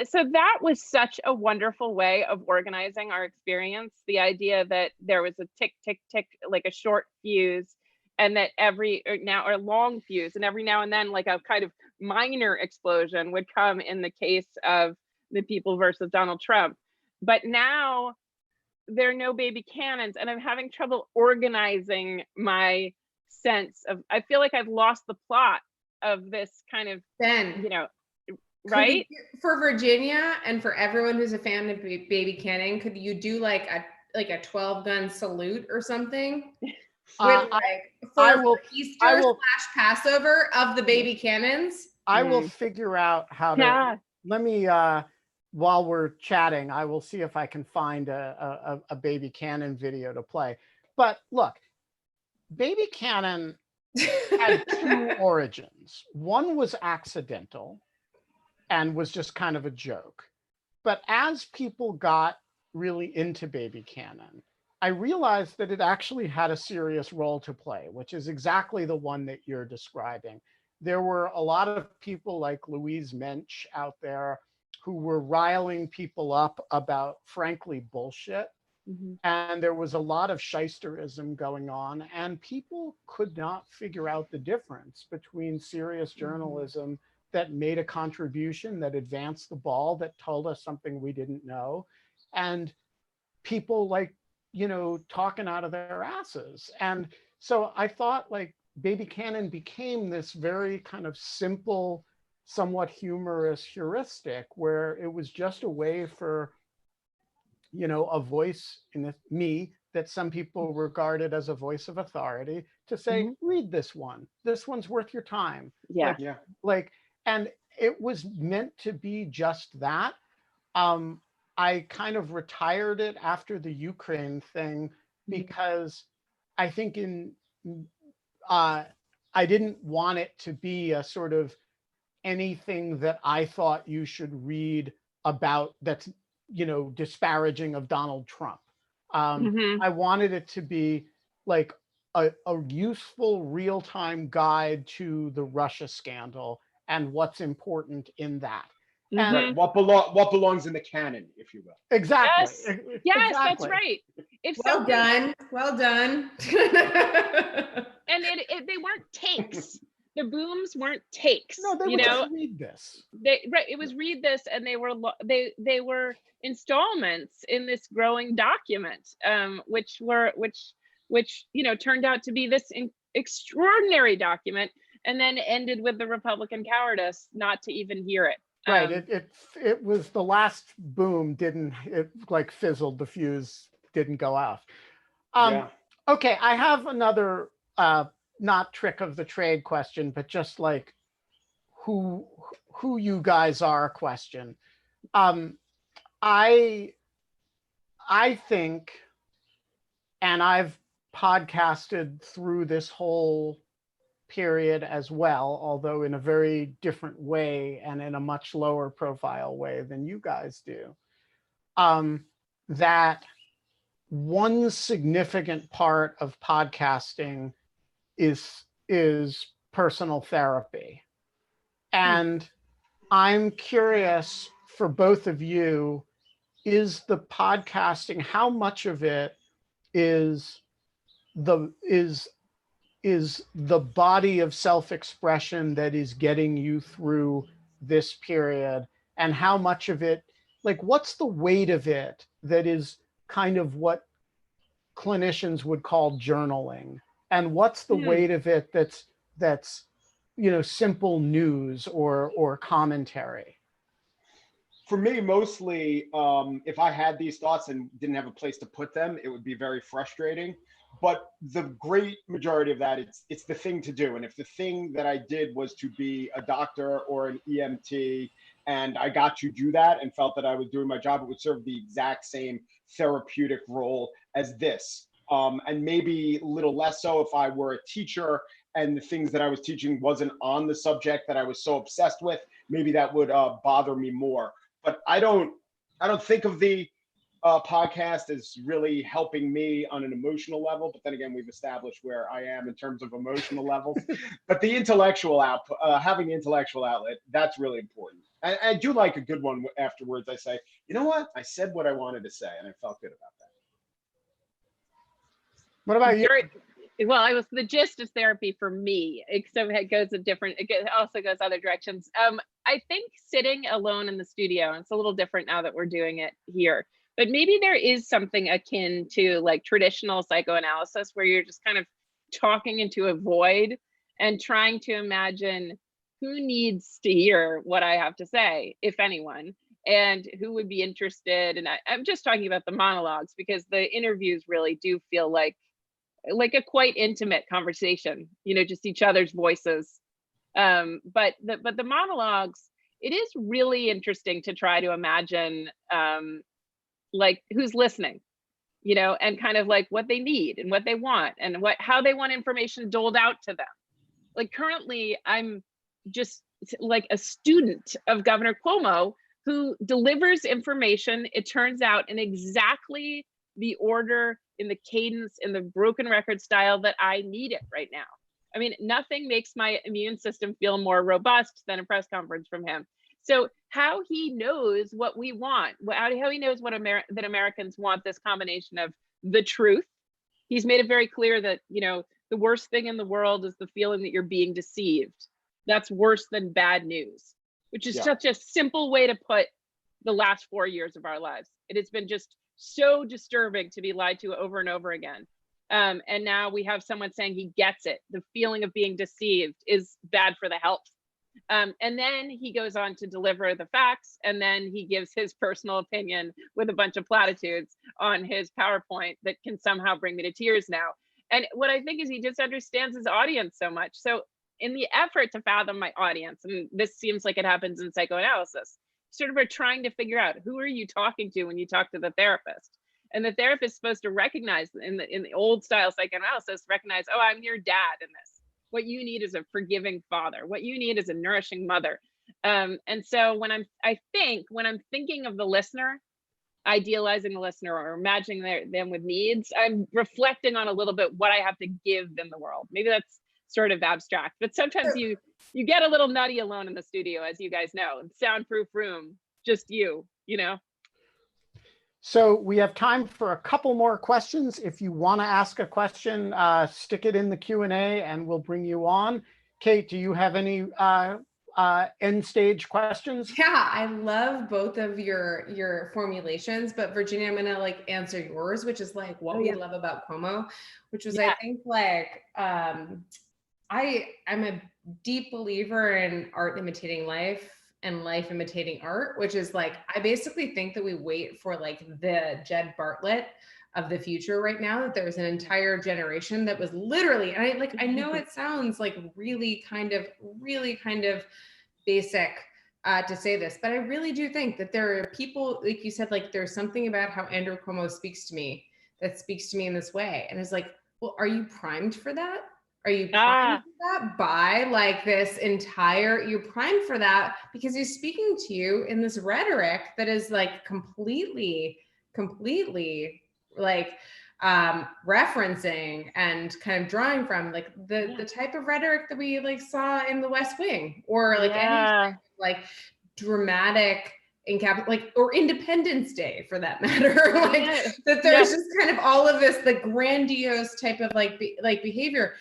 So that was such a wonderful way of organizing our experience. The idea that there was a tick, tick, tick, like a short fuse, and that or long fuse, and every now and then like a kind of minor explosion would come in the case of the People versus Donald Trump. But now there are no Baby Cannons, and I'm having trouble organizing my sense of, I feel like I've lost the plot of this kind of, Ben, right? For Virginia and for everyone who's a fan of Baby Cannon, could you do like a 12-gun salute or something? With for Easter / Passover of the Baby Cannons? I will figure out how to. Let me while we're chatting, I will see if I can find a Baby Cannon video to play. But look, Baby Cannon had two origins. One was accidental and was just kind of a joke. But as people got really into Baby Cannon, I realized that it actually had a serious role to play, which is exactly the one that you're describing. There were a lot of people like Louise Mensch out there who were riling people up about, frankly, bullshit. Mm-hmm. And there was a lot of shysterism going on, and people could not figure out the difference between serious journalism that made a contribution, that advanced the ball, that told us something we didn't know, and people like, you know, talking out of their asses. And so I thought like Baby Cannon became this very kind of simple, somewhat humorous heuristic where it was just a way for, you know, a voice in me that some people regarded as a voice of authority to say, read this one. This one's worth your time. Yeah. And it was meant to be just that. I kind of retired it after the Ukraine thing because I think I didn't want it to be a sort of anything that I thought you should read about that's, you know, disparaging of Donald Trump. I wanted it to be like a useful real-time guide to the Russia scandal and what's important in that. Right. What belongs in the canon, if you will. Exactly. Yes, exactly. That's right. If well done. And they weren't takes. The booms weren't takes. No, they would just read this. It was read this, and they were installments in this growing document, which you know turned out to be this extraordinary document, and then ended with the Republican cowardice not to even hear it. Right. It was the last boom it like fizzled, the fuse didn't go off. Okay, I have another not trick of the trade question, but just like who you guys are question. I think, and I've podcasted through this whole period as well, although in a very different way and in a much lower profile way than you guys do, that one significant part of podcasting is personal therapy. And I'm curious for both of you, is the podcasting, how much of it is the body of self-expression that is getting you through this period, and how much of it, like what's the weight of it that is kind of what clinicians would call journaling, and what's the weight of it that's you know, simple news or commentary? For me, mostly, if I had these thoughts and didn't have a place to put them, it would be very frustrating. But the great majority of that, it's the thing to do. And if the thing that I did was to be a doctor or an EMT, and I got to do that and felt that I was doing my job, it would serve the exact same therapeutic role as this. And maybe a little less so if I were a teacher and the things that I was teaching wasn't on the subject that I was so obsessed with, maybe that would bother me more. But I don't think of the podcast as really helping me on an emotional level. But then again, we've established where I am in terms of emotional levels. But the intellectual output, having the intellectual outlet, that's really important. I do like a good one afterwards. I say, you know what? I said what I wanted to say, and I felt good about that. What about you? Well, the gist of therapy for me, except it also goes other directions. I think sitting alone in the studio, and it's a little different now that we're doing it here, but maybe there is something akin to like traditional psychoanalysis where you're just kind of talking into a void and trying to imagine who needs to hear what I have to say, if anyone, and who would be interested. And I'm just talking about the monologues because the interviews really do feel like a quite intimate conversation, you know, just each other's voices. But the monologues, it is really interesting to try to imagine like who's listening, you know, and kind of like what they need and what they want and how they want information doled out to them. Like currently I'm just like a student of Governor Cuomo, who delivers information, it turns out, in exactly the order, in the cadence, in the broken record style that I need it right now. I mean, nothing makes my immune system feel more robust than a press conference from him. So how he knows what we want, how he knows what that Americans want, this combination of the truth. He's made it very clear that, you know, the worst thing in the world is the feeling that you're being deceived. That's worse than bad news, which is such a simple way to put the last 4 years of our lives. It has been just so disturbing to be lied to over and over again. And now we have someone saying he gets it. The feeling of being deceived is bad for the health. And then he goes on to deliver the facts, and then he gives his personal opinion with a bunch of platitudes on his PowerPoint that can somehow bring me to tears now. And what I think is he just understands his audience so much. So in the effort to fathom my audience, and this seems like it happens in psychoanalysis, sort of are trying to figure out, who are you talking to when you talk to the therapist? And the therapist is supposed to recognize, in the old style psychoanalysis, recognize, oh, I'm your dad in this. What you need is a forgiving father. What you need is a nourishing mother. And so when I'm thinking of the listener, idealizing the listener or imagining them with needs, I'm reflecting on a little bit what I have to give them the world. Maybe that's sort of abstract, but sometimes you get a little nutty alone in the studio, as you guys know. Soundproof room, just you know. So we have time for a couple more questions. If you want to ask a question, stick it in the Q&A and we'll bring you on. Kate, do you have any end stage questions? Yeah, I love both of your formulations, but Virginia, I'm gonna like answer yours, which is like what we love about Cuomo, which was I think like I'm a deep believer in art imitating life and life imitating art, which is like, I basically think that we wait for like the Jed Bartlett of the future right now, that there's an entire generation that was literally, and I know it sounds like really kind of basic to say this, but I really do think that there are people, like you said, like there's something about how Andrew Cuomo speaks to me that speaks to me in this way. And it's like, well, are you primed for that? Are you primed for that by like this entire, you're primed for that because he's speaking to you in this rhetoric that is like completely like referencing and kind of drawing from like the type of rhetoric that we like saw in The West Wing, or like any type of, like dramatic or Independence Day for that matter. That there's just kind of all of this like grandiose type of like behavior.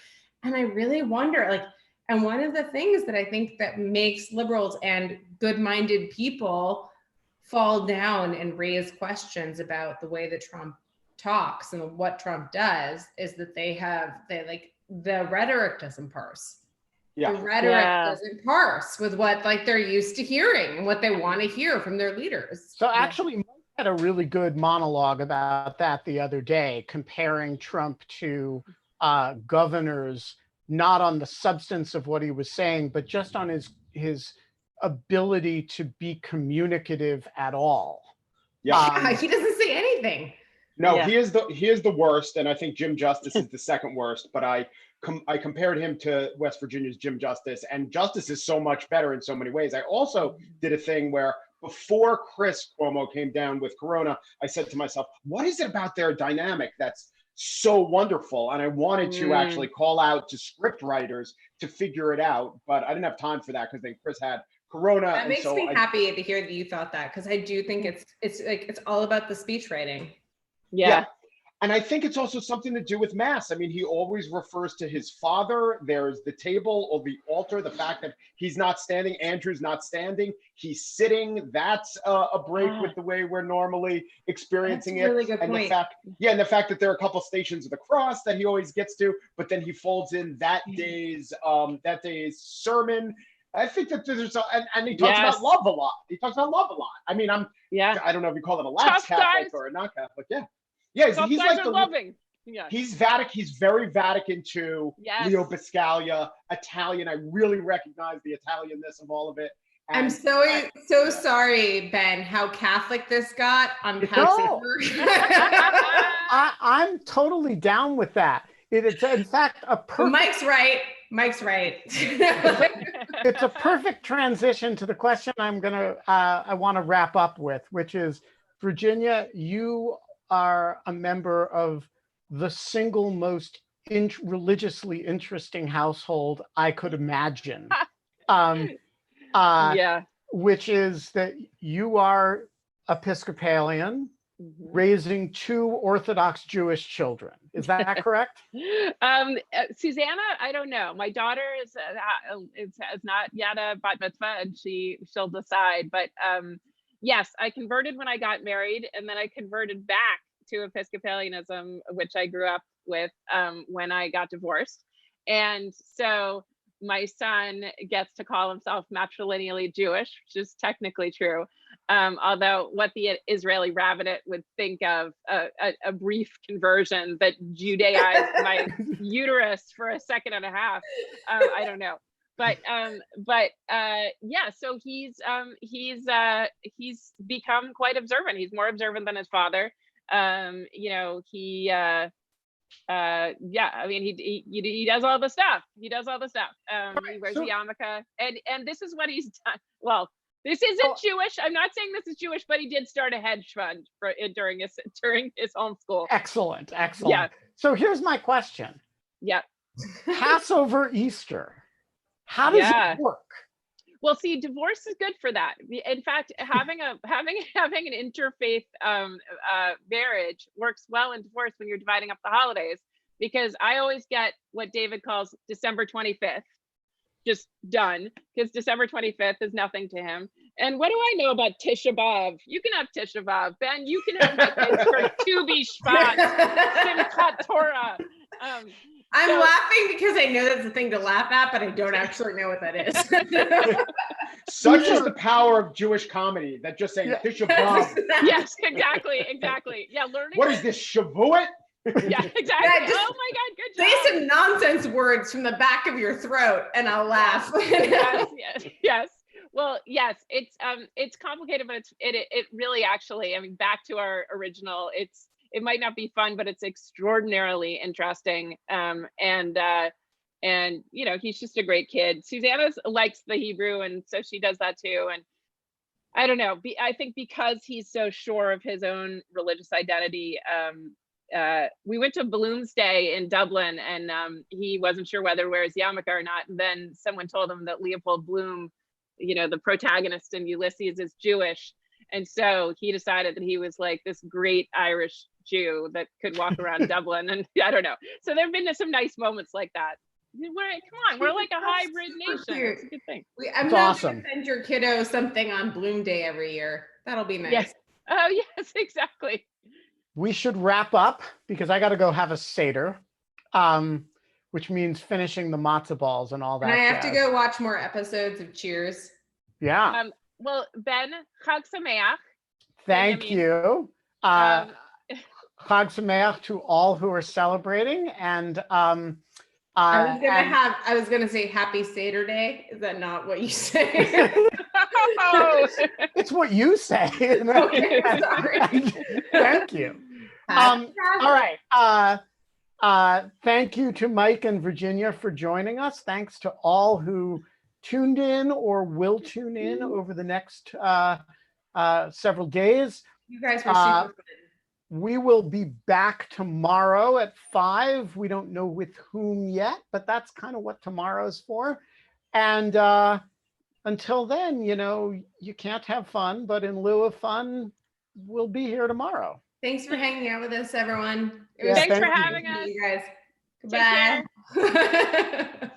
And I really wonder, like, and one of the things that I think that makes liberals and good-minded people fall down and raise questions about the way that Trump talks and what Trump does is that the rhetoric doesn't parse. The rhetoric doesn't parse with what like they're used to hearing and what they want to hear from their leaders. So actually, Mike had a really good monologue about that the other day, comparing Trump to governors, not on the substance of what he was saying, but just on his ability to be communicative at all. He doesn't say anything. No, he is the worst, and I think Jim Justice is the second worst. But I compared him to West Virginia's Jim Justice, and Justice is so much better in so many ways. I also did a thing where before Chris Cuomo came down with Corona, I said to myself, what is it about their dynamic that's so wonderful? And I wanted to actually call out to script writers to figure it out, but I didn't have time for that because then Chris had Corona. That makes me happy to hear that you thought that, because I do think it's all about the speech writing. Yeah. And I think it's also something to do with mass. I mean, he always refers to his father. There's the table or the altar, the fact that he's not standing, Andrew's not standing, he's sitting. That's a break with the way we're normally experiencing it. Really good point. And the fact that there are a couple stations of the cross that he always gets to, but then he folds in that day's sermon. I think that there's and he talks about love a lot. I mean, I don't know if you call it a lapsed Catholic or a not Catholic. Yeah, he's like loving. He's very Vatican II, Leo Biscaglia, Italian. I really recognize the Italianness of all of it. I'm so sorry, Ben, how Catholic this got on Passover. I'm totally down with that. It's in fact a perfect. Mike's right. Mike's right. It's a perfect transition to the question I want to wrap up with, which is, Virginia, you are a member of the single most religiously interesting household I could imagine. Yeah. Which is that you are Episcopalian, raising 2 Orthodox Jewish children. Is that correct? Susanna, I don't know. My daughter is not yet a bat mitzvah, and she'll decide. But yes, I converted when I got married, and then I converted back to Episcopalianism, which I grew up with when I got divorced. And so my son gets to call himself matrilineally Jewish, which is technically true. Although what the Israeli rabbinate would think of a brief conversion that Judaized my uterus for a second and a half, I don't know. But yeah, so he's become quite observant. He's more observant than his father. Yeah, I mean, he does all the stuff. He wears the yarmulke, and this is what he's done. Well, this isn't Jewish. I'm not saying this is Jewish, but he did start a hedge fund during his homeschool. Excellent. Yeah. So here's my question. Yeah. Passover, Easter. How does it work? Well, see, divorce is good for that. In fact, having an interfaith marriage works well in divorce when you're dividing up the holidays, because I always get what David calls December 25th, just done, because December 25th is nothing to him. And what do I know about Tisha B'Av? You can have Tisha B'Av, Ben. You can have my kids for Tu B'Shvat, Simchat Torah. I'm laughing because I know that's a thing to laugh at, but I don't actually know what that is. Such is the power of Jewish comedy that just saying Tisha B'Av. Yes, exactly. Yeah, learning. What is this, Shavuot? Yeah, exactly. Yeah, oh my God, good job. Say some nonsense words from the back of your throat, and I'll laugh. Yes. Well, yes, it's complicated, but it really actually, I mean, back to our original, it might not be fun, but it's extraordinarily interesting. And he's just a great kid. Susanna likes the Hebrew, and so she does that too. And I don't know, I think because he's so sure of his own religious identity, we went to Bloomsday in Dublin, and he wasn't sure whether to wear his yarmulke or not. And then someone told him that Leopold Bloom, the protagonist in Ulysses, is Jewish. And so he decided that he was like this great Irish Jew that could walk around Dublin. And I don't know. So there've been some nice moments like that. We're like a hybrid nation. It's a good thing. I'm not going to send your kiddo something on Bloom Day every year. That'll be nice. Yes. Oh, yes, exactly. We should wrap up because I got to go have a Seder, which means finishing the matzah balls and all that. And I have to go watch more episodes of Cheers. Yeah. Well, Ben, Chag Sameach. Thank you. Chag Sameach to all who are celebrating. And I was gonna say Happy Seder Day. Is that not what you say? Oh. It's what you say. Okay, sorry. Thank you. All right. Thank you to Mike and Virginia for joining us. Thanks to all who tuned in or will tune in over the next several days. You guys were super fun. We will be back tomorrow at 5. We don't know with whom yet, but that's kind of what tomorrow's for. And until then, you can't have fun, but in lieu of fun, we'll be here tomorrow. Thanks for hanging out with us, everyone. Thanks for having us. You guys. Goodbye.